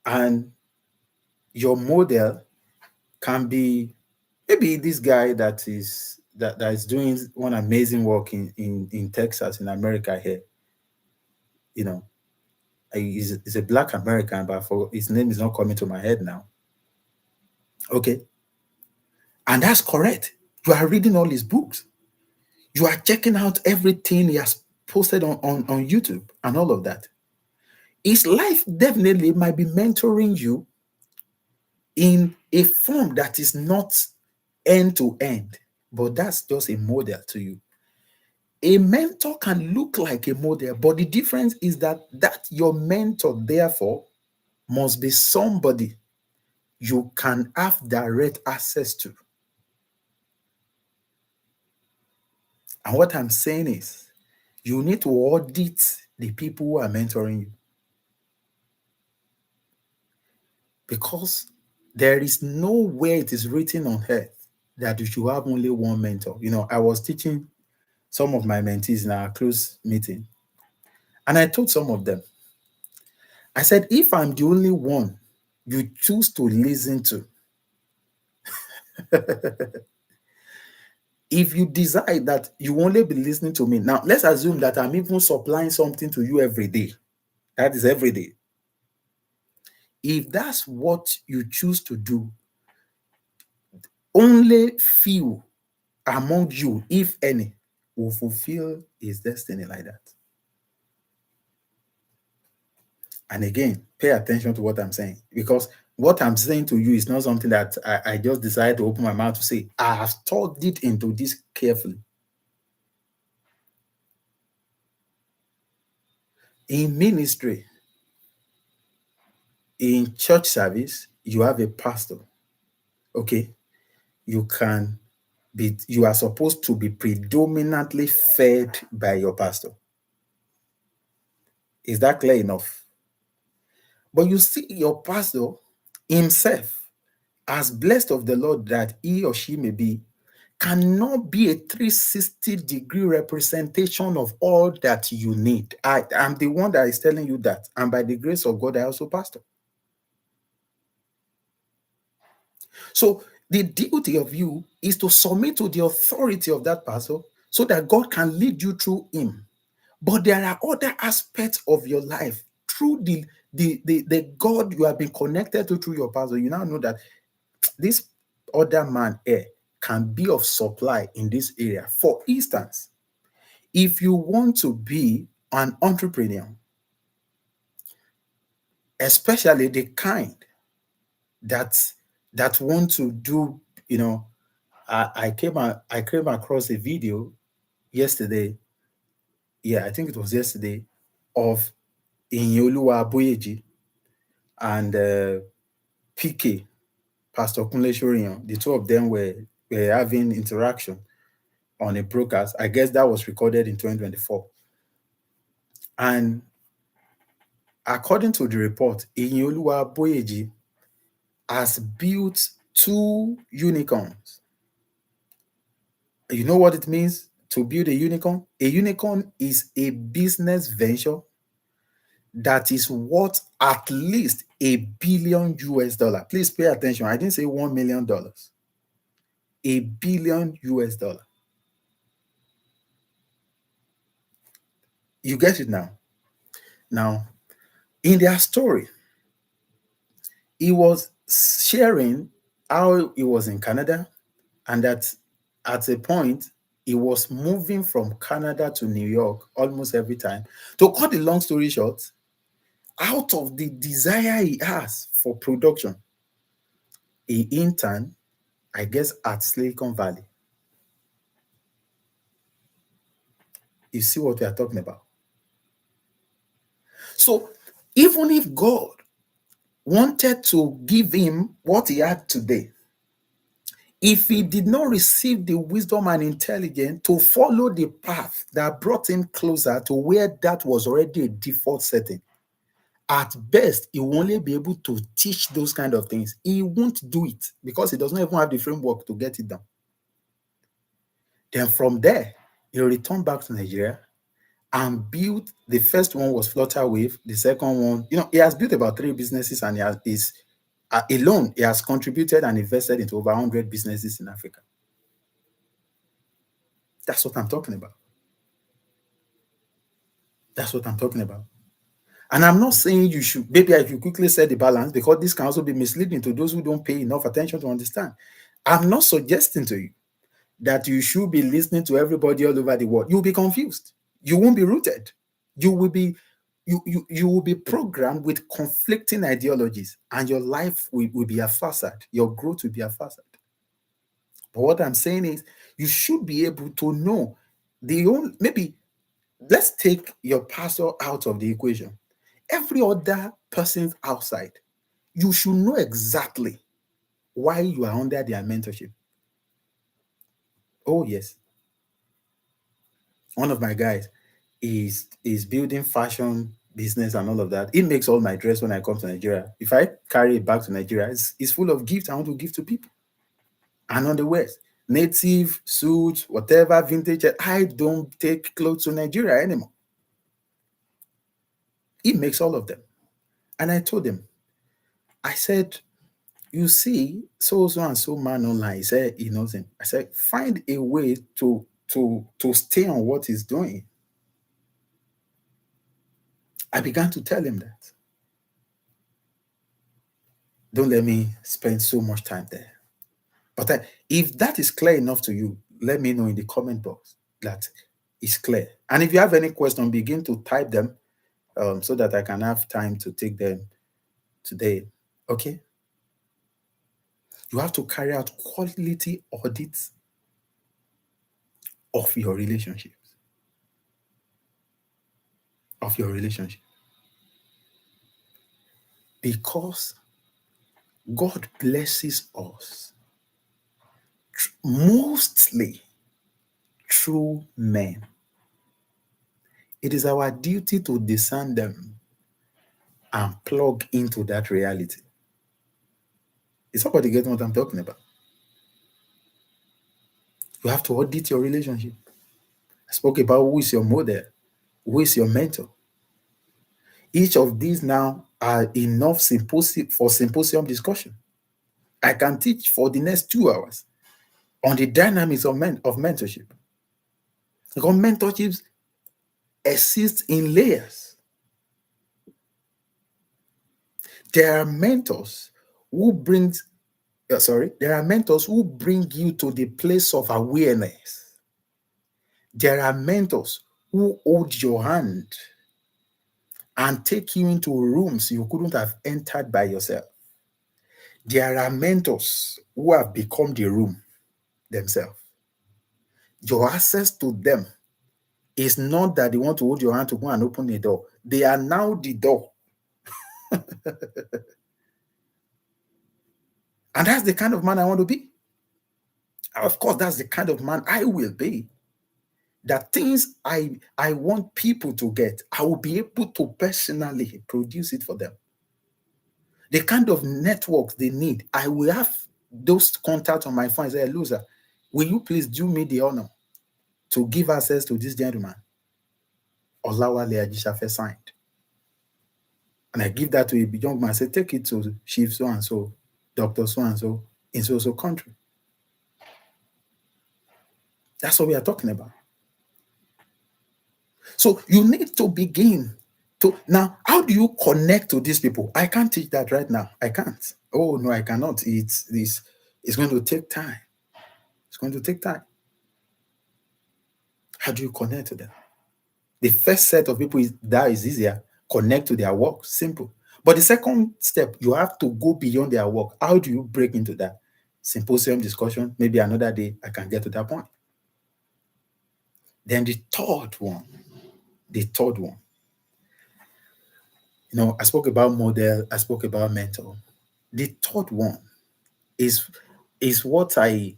and your model can be maybe this guy that is doing one amazing work in Texas, in America here. You know, he's a black American, but for his name is not coming to my head now. Okay. And that's correct. You are reading all his books. You are checking out everything he has posted on YouTube and all of that. His life definitely might be mentoring you in a form that is not end to end, but that's just a model to you. A mentor can look like a model, but the difference is that your mentor, therefore, must be somebody you can have direct access to. And what I'm saying is, you need to audit the people who are mentoring you, because there is nowhere it is written on earth that you should have only one mentor. I was teaching some of my mentees in our close meeting, and I told some of them, I said, if I'm the only one you choose to listen to, if you decide that you only be listening to me, now let's assume that I'm even supplying something to you every day. That is every day. If that's what you choose to do, only few among you, if any, will fulfill his destiny like that. And again, pay attention to what I'm saying, because what I'm saying to you is not something that I just decided to open my mouth to say. I have studied into this carefully. In ministry, in church service, you have a pastor. Okay, you are supposed to be predominantly fed by your pastor. Is that clear enough? But you see, your pastor himself, as blessed of the Lord that he or she may be, cannot be a 360-degree representation of all that you need. I am the one that is telling you that. And by the grace of God, I also pastor. So the duty of you is to submit to the authority of that pastor so that God can lead you through him. But there are other aspects of your life through the God you have been connected to through your pastor. You now know that this other man here can be of supply in this area. For instance, if you want to be an entrepreneur, especially the kind that want to do, I came across a video yesterday. Yeah, I think it was yesterday, of Inyoluwa Boyeji and PK, Pastor Kunle Shorian. The two of them were having interaction on a broadcast. I guess that was recorded in 2024. And according to the report, Inyoluwa Boyeji has built 2 unicorns. You know what it means to build a unicorn? A unicorn is a business venture that is worth at least $1 billion US. Please pay attention. I didn't say $1 million. $1 billion US. You get it now? Now, in their story, he was sharing how he was in Canada, and that at a point he was moving from Canada to New York almost every time. To cut the long story short, out of the desire he has for production, he interned, I guess, at Silicon Valley. You see what we are talking about? So even if God wanted to give him what he had today, if he did not receive the wisdom and intelligence to follow the path that brought him closer to where that was already a default setting, at best, he will only be able to teach those kind of things. He won't do it because he does not even have the framework to get it done. Then from there, he'll return back to Nigeria and build. The first one was Flutterwave. The second one, he has built about 3 businesses, and alone, he has contributed and invested into over 100 businesses in Africa. That's what I'm talking about. That's what I'm talking about. And I'm not saying you should, maybe I should quickly set the balance, because this can also be misleading to those who don't pay enough attention to understand. I'm not suggesting to you that you should be listening to everybody all over the world. You'll be confused. You won't be rooted. You will be you will be programmed with conflicting ideologies, and your life will be a facade. Your growth will be a facade. But what I'm saying is, you should be able to know maybe let's take your pastor out of the equation. Every other person outside, you should know exactly why you are under their mentorship. Oh, yes. One of my guys is building fashion business and all of that. He makes all my dress when I come to Nigeria. If I carry it back to Nigeria, it's full of gifts I want to give to people. And on the West, native suits, whatever vintage, I don't take clothes to Nigeria anymore. He makes all of them. And I told him, I said, you see, so and so man online. He said he knows him. I said, find a way to stay on what he's doing. I began to tell him that. Don't let me spend so much time there. But if that is clear enough to you, let me know in the comment box that is clear. And if you have any question, begin to type them so that I can have time to take them today. Okay? You have to carry out quality audits of your relationships. Of your relationship. Because God blesses us mostly through men. It is our duty to discern them and plug into that reality. Is somebody getting what I'm talking about? You have to audit your relationship. I spoke about who is your model, who is your mentor. Each of these now are enough for symposium discussion. I can teach for the next 2 hours on the dynamics of mentorship. Because mentorships exist in layers. There are mentors who there are mentors who bring you to the place of awareness. There are mentors who hold your hand and take you into rooms you couldn't have entered by yourself. There are mentors who have become the room themselves. Your access to them is not that they want to hold your hand to go and open the door. They are now the door. And that's the kind of man I want to be. Of course, that's the kind of man I will be. That things I want people to get, I will be able to personally produce it for them. The kind of network they need, I will have those contacts on my phone. I say, loser, will you please do me the honor to give access to this gentleman? Olawale Ajishafe signed. And I give that to a young man. I say, take it to Chief so-and-so, Dr. so-and-so, in so-so country. That's what we are talking about. So you need to begin to, now, how do you connect to these people? I can't teach that right now. I can't. Oh, no, I cannot. It's going to take time. It's going to take time. How do you connect to them? The first set of people that is easier. Connect to their work. Simple. But the second step, you have to go beyond their work. How do you break into that? Symposium discussion. Maybe another day I can get to that point. Then the third one. I spoke about model. I spoke about mentor. The third one is what I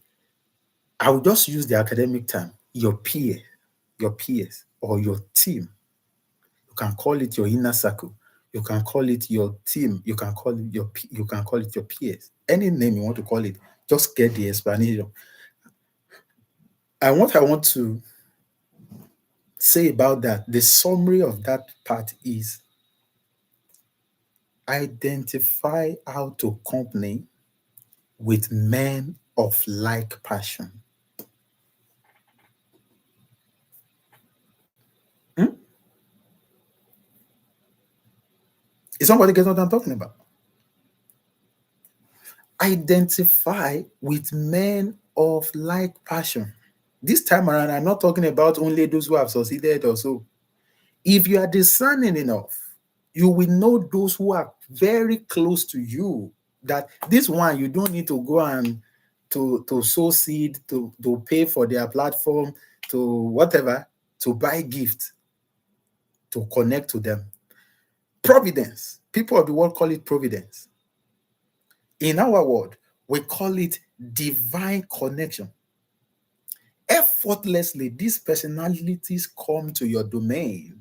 will just use the academic term, your peers, or your team. You can call it your inner circle. You can call it your team. You can call it your peers. Any name you want to call it, just get the explanation. And what I want to say about that, the summary of that part is identify how to company with men of like passion. Is somebody getting what I'm talking about? Identify with men of like passion. This time around, I'm not talking about only those who have succeeded or so. If you are discerning enough, you will know those who are very close to you. That this one, you don't need to go and to sow seed, to pay for their platform, to whatever, to buy gifts, to connect to them. Providence. People of the world call it providence. In our world, we call it divine connection. effortlessly, these personalities come to your domain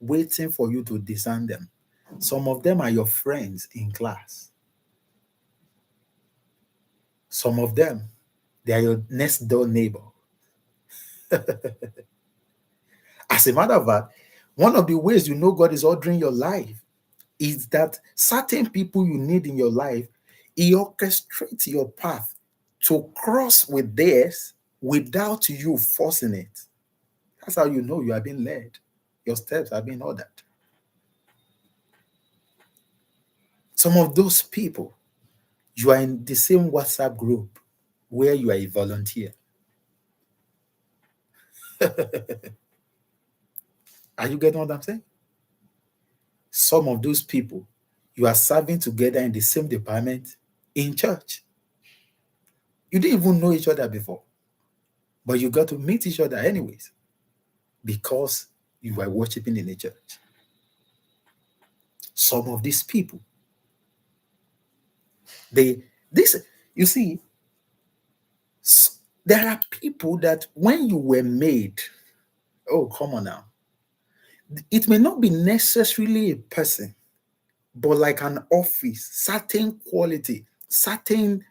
waiting for you to discern them. Some of them are your friends in class. Some of them, they are your next door neighbor. As a matter of fact, one of the ways you know God is ordering your life is that certain people you need in your life, He orchestrates your path to cross with theirs without you forcing it. That's how you know you are being led. Your steps are being ordered. Some of those people, you are in the same WhatsApp group where you are a volunteer. Are you getting what I'm saying? Some of those people, you are serving together in the same department in church. You didn't even know each other before, but you got to meet each other anyways because you were worshiping in the church. Some of these people, they, this, you see, there are people that when you were made, oh, come on now, it may not be necessarily a person, but like an office, certain quality, certain,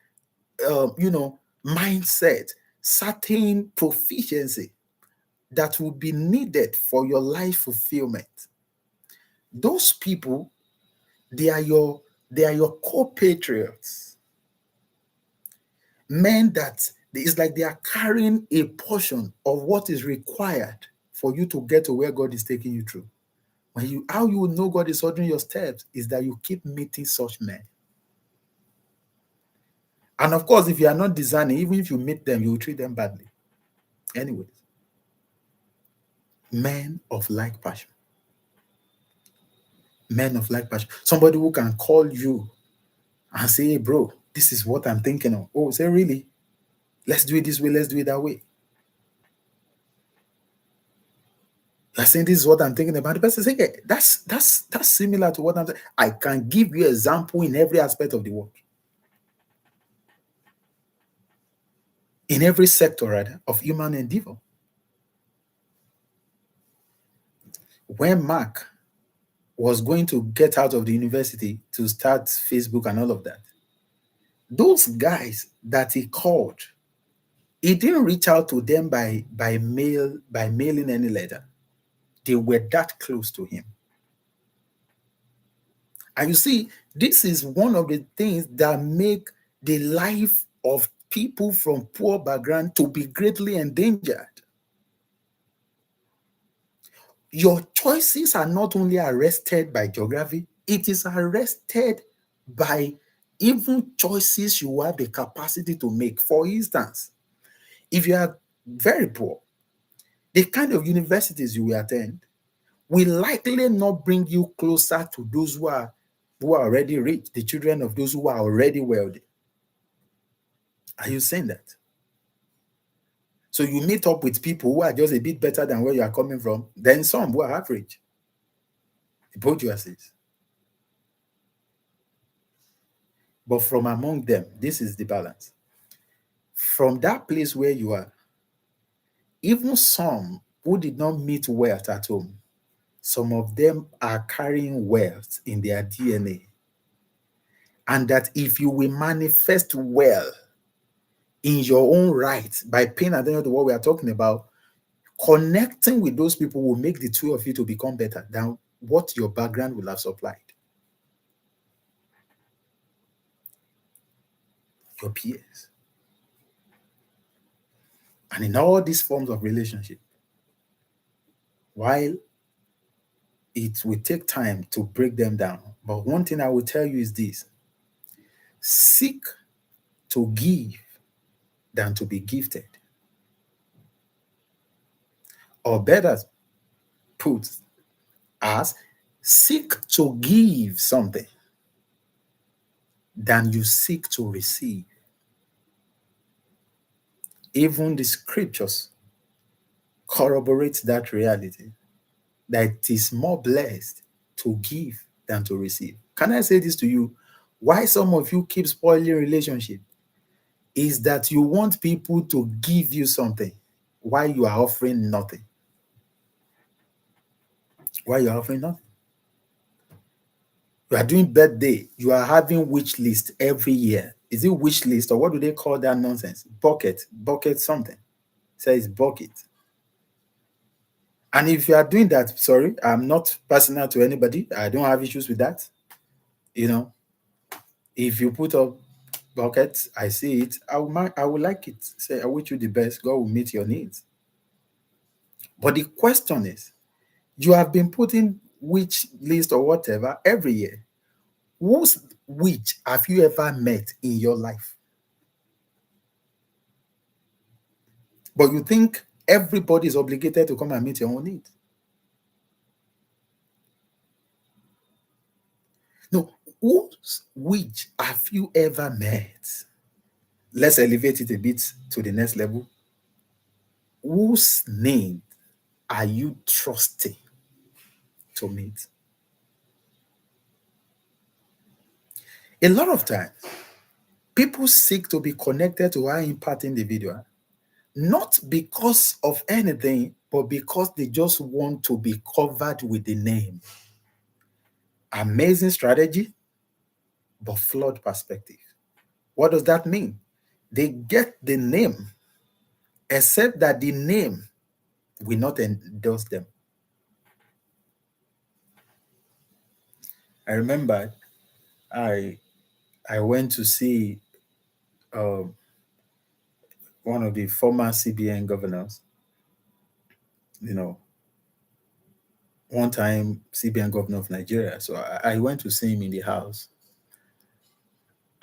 mindset, certain proficiency that will be needed for your life fulfillment. Those people, they are your co-patriots. Men that it's like they are carrying a portion of what is required for you to get to where God is taking you through. How you will know God is ordering your steps is that you keep meeting such men. And of course, if you are not discerning, even if you meet them, you will treat them badly. Anyways, men of like passion. Men of like passion. Somebody who can call you and say, hey, bro, this is what I'm thinking of. Oh, say, really? Let's do it this way, let's do it that way. You're saying this is what I'm thinking about. The person say, yeah, that's similar to what I'm saying. I can give you example in every aspect of the world. In every sector, rather, of human endeavor. When Mark was going to get out of the university to start Facebook and all of that, those guys that he called, he didn't reach out to them by mail, by mailing any letter. They were that close to him. And you see, this is one of the things that make the life of people from poor background to be greatly endangered. Your choices are not only arrested by geography, it is arrested by even choices you have the capacity to make. For instance, if you are very poor, the kind of universities you will attend will likely not bring you closer to those who are already rich, the children of those who are already wealthy. Are you saying that? So you meet up with people who are just a bit better than where you are coming from, then some who are average. The bourgeoisies. But from among them, this is the balance. From that place where you are, even some who did not meet wealth at home, some of them are carrying wealth in their DNA. And that if you will manifest well in your own right by paying attention to what we are talking about, connecting with those people will make the two of you to become better than what your background will have supplied. Your peers. And in all these forms of relationship, while it will take time to break them down, but one thing I will tell you is this: seek to give than to be gifted. Or better put, as seek to give something than you seek to receive. Even the scriptures corroborate that reality, that it is more blessed to give than to receive. Can I say this to you? Why some of you keep spoiling relationship is that you want people to give you something why you are offering nothing. Why you are offering nothing? You are doing birthday. You are having wish list every year. Is it wish list or what do they call that nonsense? Bucket something. Says bucket. And if you are doing that, sorry, I'm not personal to anybody. I don't have issues with that. You know, if you put up buckets, I see it. I will like it. Say, I wish you the best. God will meet your needs. But the question is, you have been putting which list or whatever every year. Whose which have you ever met in your life? But you think everybody is obligated to come and meet your own needs. No, whose which have you ever met? Let's elevate it a bit to the next level. Whose name are you trusting to meet? A lot of times, people seek to be connected to high impact individual, not because of anything, but because they just want to be covered with the name. Amazing strategy, but flawed perspective. What does that mean? They get the name, except that the name will not endorse them. I remember I I went to see uh, one of the former CBN governors. You know, one time CBN governor of Nigeria. So I went to see him in the house.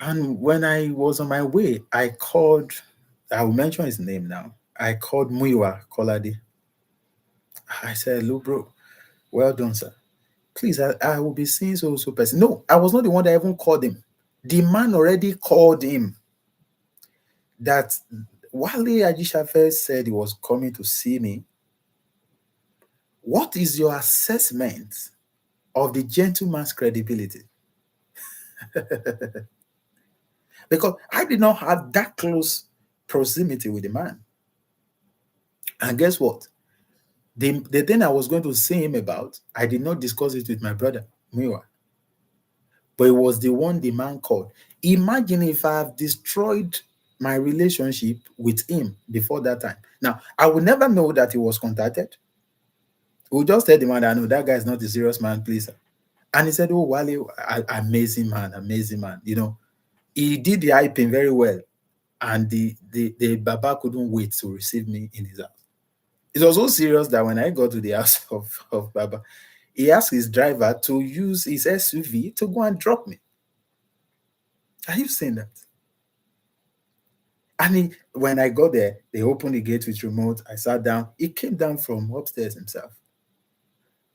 And when I was on my way, I called, I will mention his name now. I called Muiwa Kolade. I said, "Hello, bro. Well done, sir. Please, I will be seeing so person." No, I was not the one that even called him. The man already called him that Wale Ajishafe said he was coming to see me. What is your assessment of the gentleman's credibility? Because I did not have that close proximity with the man. And guess what? The thing I was going to see him about, I did not discuss it with my brother, Miwa. But it was the one the man called. Imagine if I have destroyed my relationship with him before that time. Now, I would never know that he was contacted. We'll just tell the man that, no, that guy is not a serious man, please. And he said, "Oh, Wale, amazing man, amazing man." You know, he did the hyping very well. And the Baba couldn't wait to receive me in his house. It was so serious that when I got to the house of Baba, he asked his driver to use his SUV to go and drop me. Are you saying that? And when I got there, they opened the gate with remote. I sat down. He came down from upstairs himself.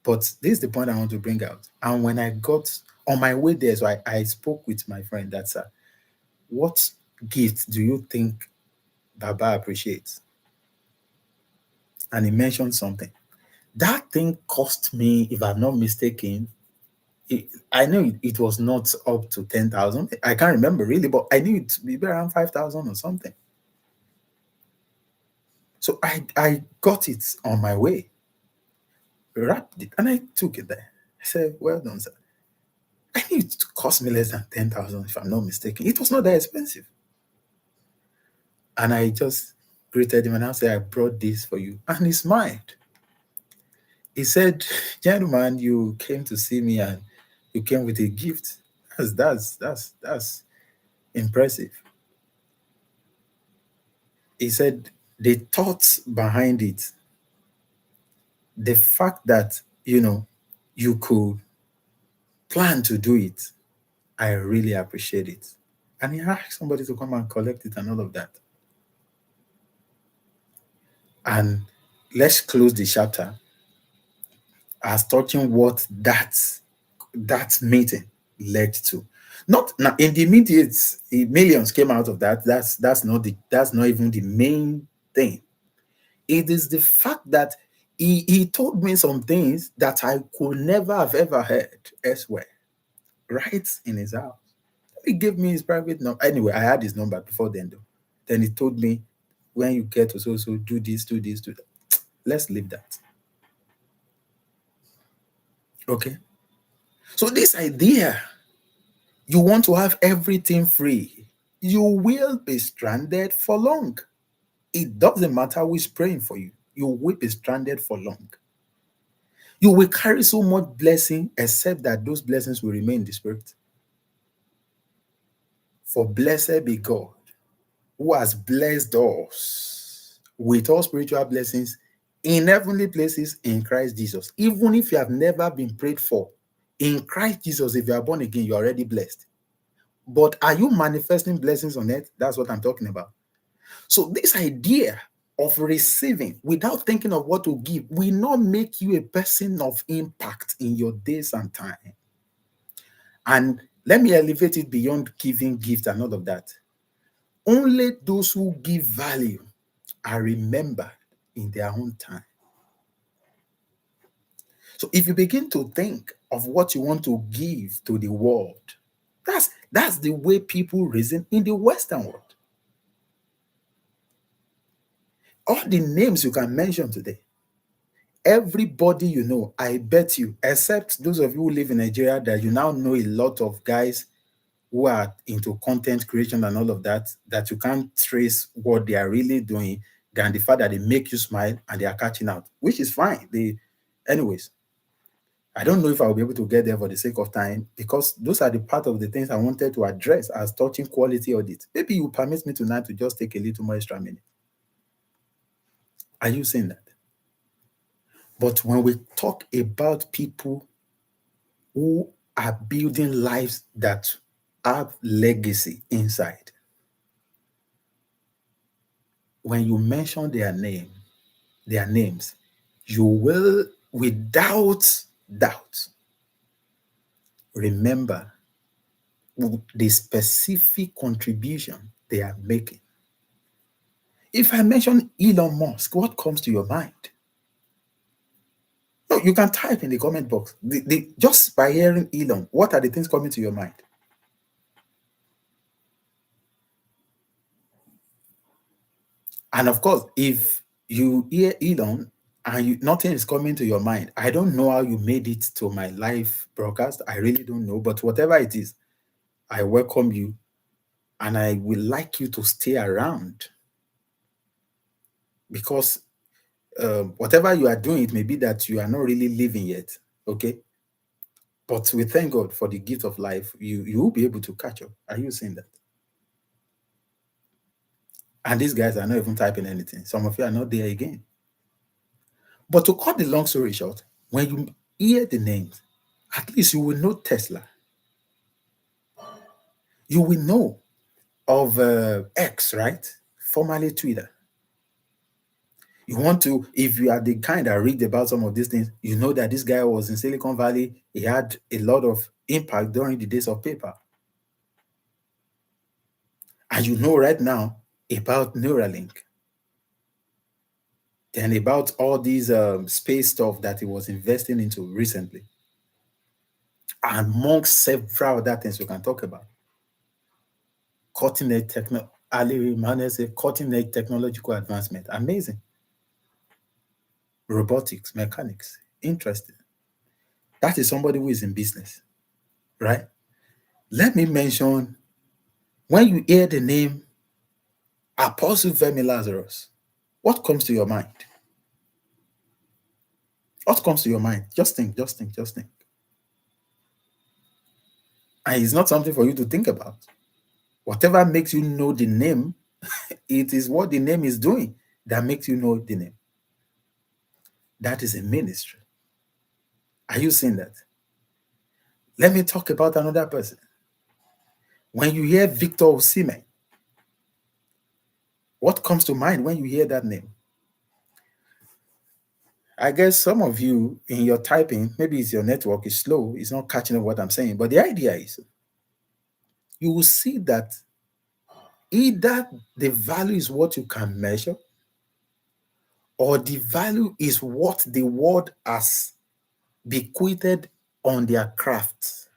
But this is the point I want to bring out. And when I got on my way there, so I spoke with my friend that, sir, what gift do you think Baba appreciates? And he mentioned something. That thing cost me, if I'm not mistaken, I know it was not up to 10,000. I can't remember really, but I knew it to be around 5,000 or something. So I got it on my way, wrapped it, and I took it there. I said, "Well done, sir." I knew it cost me less than 10,000, if I'm not mistaken. It was not that expensive. And I just greeted him and I said, "I brought this for you." And he smiled. He said, "Gentlemen, you came to see me and you came with a gift. That's impressive." He said the thoughts behind it, the fact that you could plan to do it, I really appreciate it. And he asked somebody to come and collect it and all of that. And let's close the chapter as touching what that meeting led to. Not now in the immediate, millions came out of that. That's not even the main thing. It is the fact that he told me some things that I could never have ever heard elsewhere, right in his house. He gave me his private number. Anyway, I had his number before then, though. Then he told me when you get to so do this, do this, do that. Let's leave that. Okay. So this idea, you want to have everything free, you will be stranded for long. It doesn't matter who is praying for you, you will be stranded for long. You will carry so much blessing, except that those blessings will remain in the spirit. For blessed be God, who has blessed us with all spiritual blessings in heavenly places in Christ Jesus. Even if you have never been prayed for, in Christ Jesus, if you are born again, you're already blessed. But are you manifesting blessings on earth? That's what I'm talking about. So this idea of receiving without thinking of what to give will not make you a person of impact in your days and time. And let me elevate it beyond giving gifts and all of that. Only those who give value are remembered in their own time. So if you begin to think of what you want to give to the world, that's the way people reason in the Western world. All the names you can mention today, everybody you know, I bet you, except those of you who live in Nigeria, that you now know a lot of guys who are into content creation and all of that, that you can't trace what they are really doing than the fact that they make you smile and they are catching out, which is fine. Anyways, I don't know if I'll be able to get there for the sake of time, because those are the part of the things I wanted to address as touching quality audit. Maybe you permit me tonight to just take a little more extra minute. Are you saying that? But when we talk about people who are building lives that have legacy inside, when you mention their names, you will, without doubt, remember the specific contribution they are making. If I mention Elon Musk, what comes to your mind? No, you can type in the comment box. Just by hearing Elon, what are the things coming to your mind? And of course, if you hear Elon and nothing is coming to your mind, I don't know how you made it to my live broadcast. I really don't know. But whatever it is, I welcome you, and I would like you to stay around, because whatever you are doing, it may be that you are not really living yet. Okay. But we thank God for the gift of life. You will be able to catch up. Are you saying that? And these guys are not even typing anything. Some of you are not there again. But to cut the long story short, when you hear the names, at least you will know Tesla. You will know of X, right? Formerly Twitter. You want to, if you are the kind that read about some of these things, you know that this guy was in Silicon Valley. He had a lot of impact during the days of paper. And you know right now about Neuralink, and about all these space stuff that he was investing into recently, amongst several other things we can talk about. Cutting edge cutting edge technological advancement. Amazing. Robotics, mechanics. Interesting. That is somebody who is in business, right? Let me mention, when you hear the name Apostle Femi Lazarus, what comes to your mind? What comes to your mind? Just think, just think, just think. And it's not something for you to think about. Whatever makes you know the name, it is what the name is doing that makes you know the name. That is a ministry. Are you seeing that? Let me talk about another person. When you hear Victor Osimhen, what comes to mind when you hear that name? I guess some of you in your typing, maybe it's your network is slow, it's not catching up what I'm saying. But the idea is, you will see that either the value is what you can measure, or the value is what the world has bequeathed on their craft.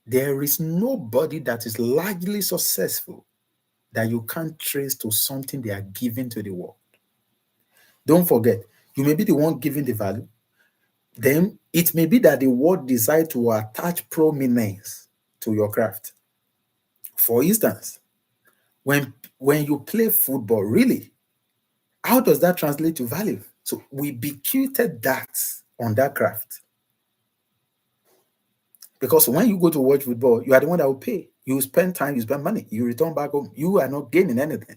There is nobody that is largely successful that you can't trace to something they are giving to the world. Don't forget, you may be the one giving the value. Then it may be that the world decide to attach prominence to your craft. For instance, when you play football, really, how does that translate to value? So we bequeathed that on that craft. Because when you go to watch football, you are the one that will pay. You spend time, you spend money, you return back home. You are not gaining anything.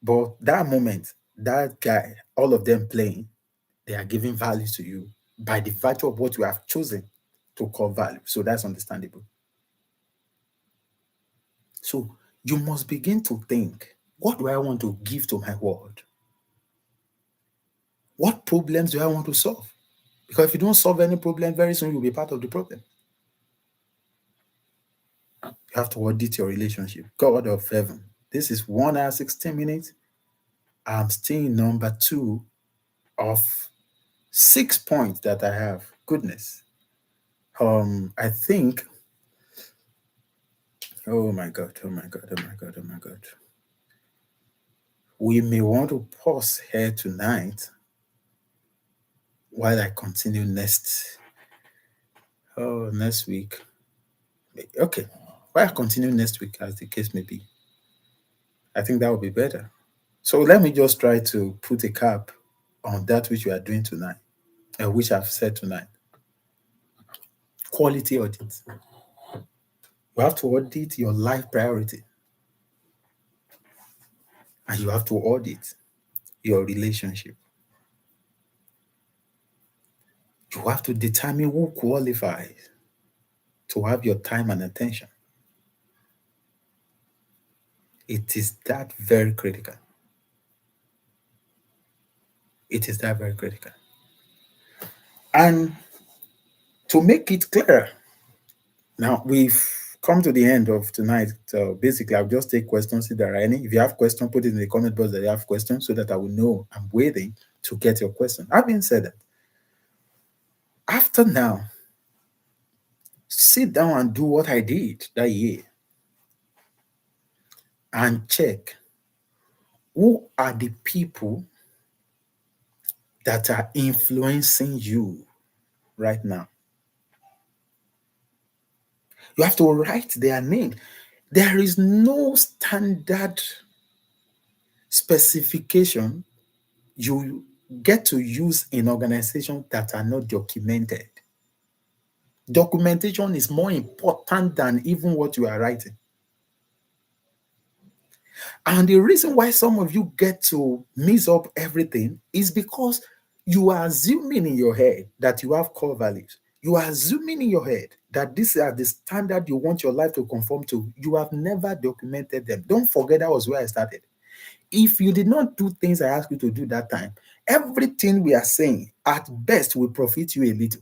But that moment, that guy, all of them playing, they are giving value to you by the virtue of what you have chosen to call value. So that's understandable. So you must begin to think, what do I want to give to my world? What problems do I want to solve? Because if you don't solve any problem, very soon you'll be part of the problem. You have to audit your relationship. God of heaven. This is 1 hour, 16 minutes. I'm still in number 2 of 6 points that I have. Goodness. I think, oh my God, oh my God, oh my God, oh my God. We may want to pause here tonight while I continue next week. Okay. While I continue next week, as the case may be. I think that would be better. So let me just try to put a cap on that which we are doing tonight, and which I've said tonight. Quality audit. You have to audit your life priority, and you have to audit your relationship. You have to determine who qualifies to have your time and attention. It is that very critical. It is that very critical. And to make it clearer, now we've come to the end of tonight. So basically, I'll just take questions if there are any. If you have questions, put it in the comment box that you have questions so that I will know I'm waiting to get your question. Having said that, after now, sit down and do what I did that year and check who are the people that are influencing you right now. You have to write their name. There is no standard specification you get to use in organizations that are not documented. Documentation is more important than even what you are writing. And the reason why some of you get to mix up everything is because you are assuming in your head that you have core values. You are assuming in your head that these are the standard you want your life to conform to. You have never documented them. Don't forget that was where I started. If you did not do things I asked you to do that time, everything we are saying at best will profit you a little,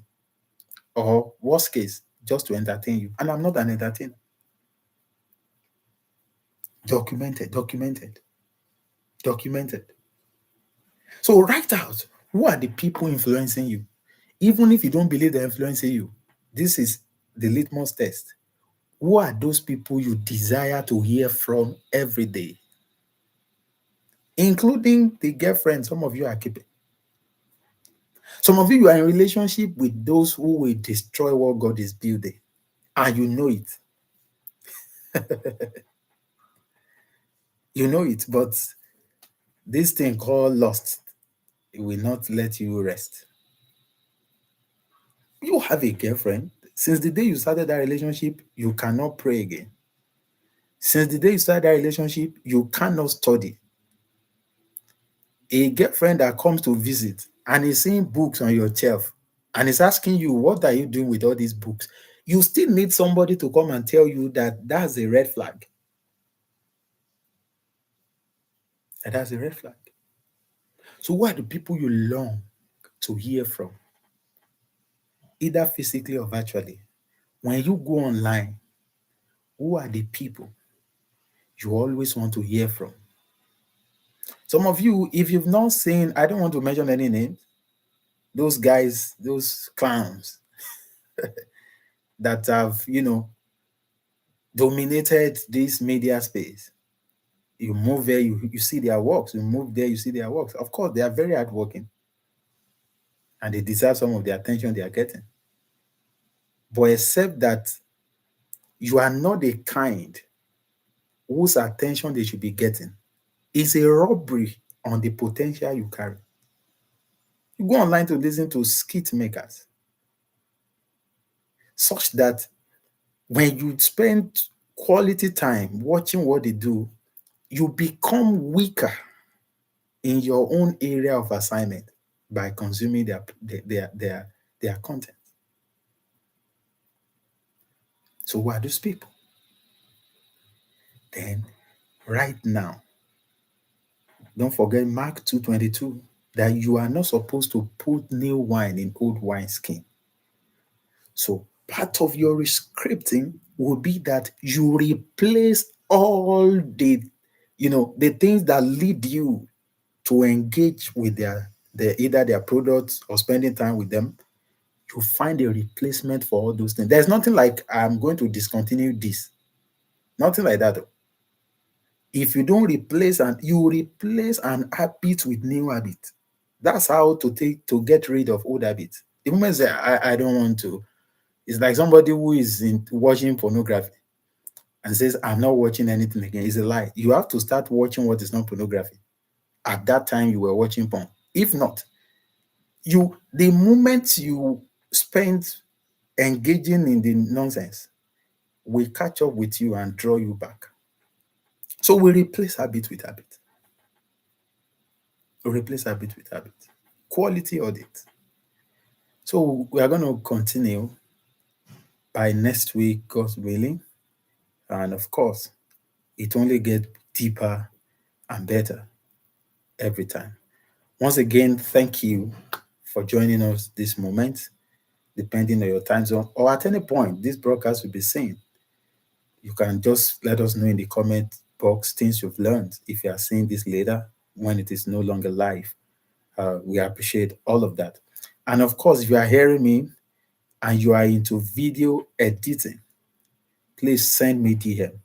or worst case, just to entertain you. And I'm not an entertainer. Documented, documented, documented. So write out who are the people influencing you. Even if you don't believe they're influencing you, this is the litmus test. Who are those people you desire to hear from every day? Including the girlfriend some of you are keeping. Some of you are in relationship with those who will destroy what God is building, and you know it. You know it, but this thing called lust, it will not let you rest. You have a girlfriend. Since the day you started that relationship, you cannot pray again. Since the day you started that relationship, you cannot study. A girlfriend that comes to visit and is seeing books on your shelf and is asking you, what are you doing with all these books? You still need somebody to come and tell you that that's a red flag. That's a red flag. So who are the people you long to hear from? Either physically or virtually. When you go online, who are the people you always want to hear from? Some of you, if you've not seen, I don't want to mention any names, those guys, those clowns that have, dominated this media space. You move there, you see their works. You move there, you see their works. Of course, they are very hardworking and they deserve some of the attention they are getting. But except that you are not the kind whose attention they should be getting, it's a robbery on the potential you carry. You go online to listen to skit makers, such that when you spend quality time watching what they do, you become weaker in your own area of assignment by consuming their content. So who are those people? Then right now, don't forget Mark 2:22 that you are not supposed to put new wine in old wineskin. So part of your scripting will be that you replace all the things that lead you to engage with their either their products or spending time with them. You find a replacement for all those things. There's nothing like I'm going to discontinue this. Nothing like that. If you don't replace an habit with new habit. That's how to get rid of old habits. The moment you say I don't want to, it's like somebody who is watching pornography and says I'm not watching anything again. It's a lie. You have to start watching what is not pornography. At that time you were watching porn. If not, the moment you spend engaging in the nonsense will catch up with you and draw you back. So we replace habit with habit. We replace habit with habit. Quality audit. So we are going to continue by next week, God's willing. And of course, it only gets deeper and better every time. Once again, thank you for joining us this moment, depending on your time zone, or at any point this broadcast will be seen. You can just let us know in the comment box things you've learned if you are seeing this later when it is no longer live. We appreciate all of that. And of course, if you are hearing me and you are into video editing, please send me DM.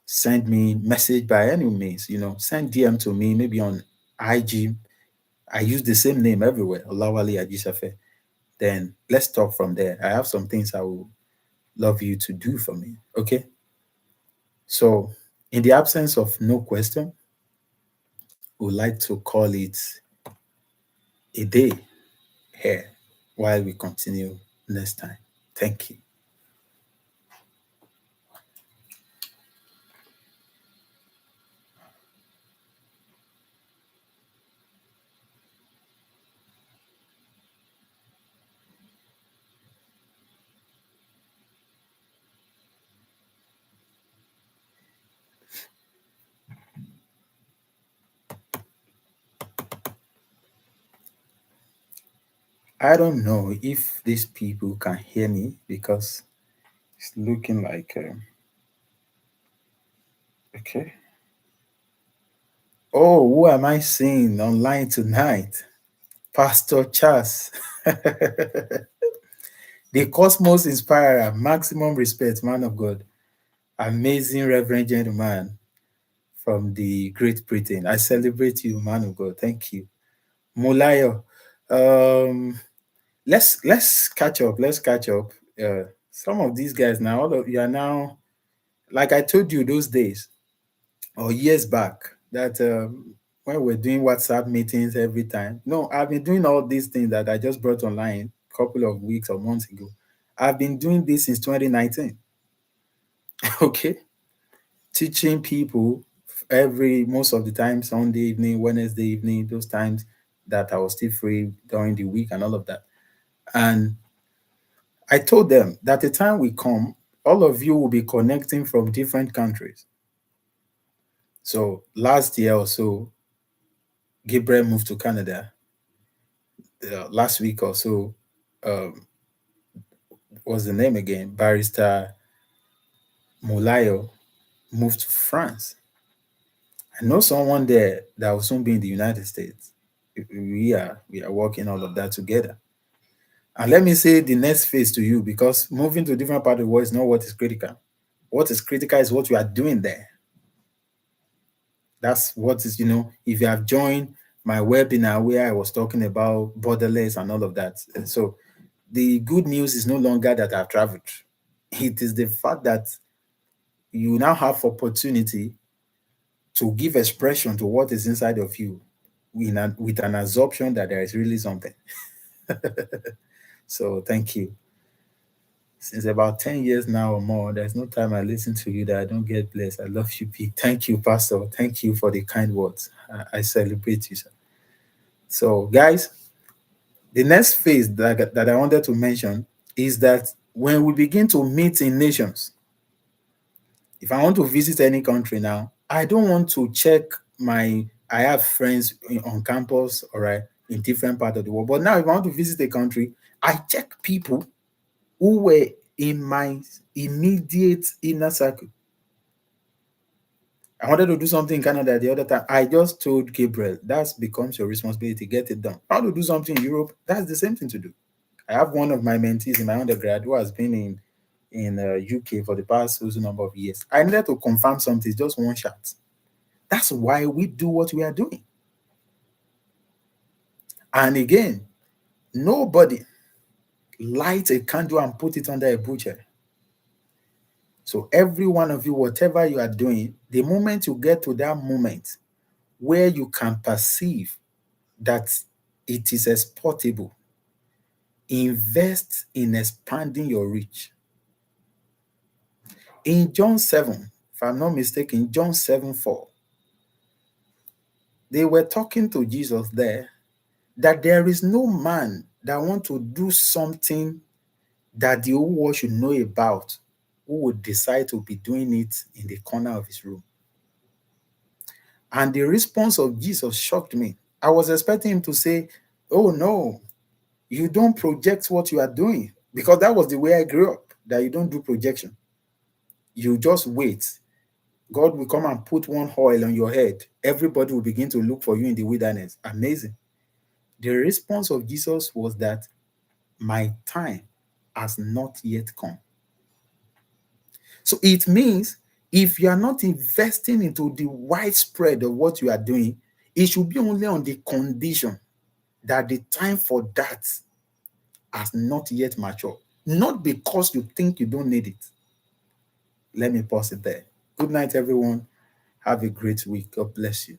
Send me message by any means. Send DM to me, maybe on IG. I use the same name everywhere, Olawale Ajisafe. Then let's talk from there. I have some things I will love you to do for me. Okay. So, in the absence of no question, we would like to call it a day here while we continue next time. Thank you. I don't know if these people can hear me because it's looking like okay. Oh, who am I seeing online tonight? Pastor Charles, the Cosmos Inspirer, maximum respect, man of God, amazing Reverend gentleman from the Great Britain. I celebrate you, man of God. Thank you. Mulayo, um, let's catch up. Let's catch up. Some of these guys now, all of you are now, like I told you those days or years back, that when we're doing WhatsApp meetings every time. No, I've been doing all these things that I just brought online a couple of weeks or months ago. I've been doing this since 2019. Okay, teaching people every most of the time Sunday evening, Wednesday evening, those times that I was still free during the week and all of that. And I told them that the time will come, all of you will be connecting from different countries. So last year or so, Gabriel moved to Canada. Last week or so, um, what's the name again? Barrister Molayo moved to France. I know someone there that will soon be in the United States. We are working all of that together. And let me say the next phase to you, because moving to a different part of the world is not what is critical. What is critical is what you are doing there. That's what is, if you have joined my webinar where I was talking about borderless and all of that. And so the good news is no longer that I've traveled. It is the fact that you now have opportunity to give expression to what is inside of you with an assumption that there is really something. So thank you. Since about 10 years now or more, there's no time I listen to you that I don't get blessed. I love you, Pete. Thank you, Pastor. Thank you for the kind words. I celebrate you, sir. So, guys, the next phase that I wanted to mention is that when we begin to meet in nations, if I want to visit any country now, I don't want to check I have friends on campus, all right, in different parts of the world. But now, if I want to visit a country, I check people who were in my immediate inner circle. I wanted to do something in Canada the other time. I just told Gabriel, that becomes your responsibility. Get it done. I want to do something in Europe. That's the same thing to do. I have one of my mentees in my undergrad who has been in UK for the past number of years. I needed to confirm something, just one shot. That's why we do what we are doing. And again, nobody lights a candle and put it under a bushel. So every one of you, whatever you are doing, the moment you get to that moment where you can perceive that it is exportable, invest in expanding your reach. In John 7, if I'm not mistaken, John 7:4, they were talking to Jesus there that there is no man that want to do something that the whole world should know about who would decide to be doing it in the corner of his room. And the response of Jesus shocked me. I was expecting him to say, oh no, you don't project what you are doing, because that was the way I grew up, that you don't do projection. You just wait. God will come and put one oil on your head. Everybody will begin to look for you in the wilderness. Amazing. The response of Jesus was that my time has not yet come. So it means if you are not investing into the widespread of what you are doing, it should be only on the condition that the time for that has not yet matured. Not because you think you don't need it. Let me pause it there. Good night, everyone. Have a great week. God bless you.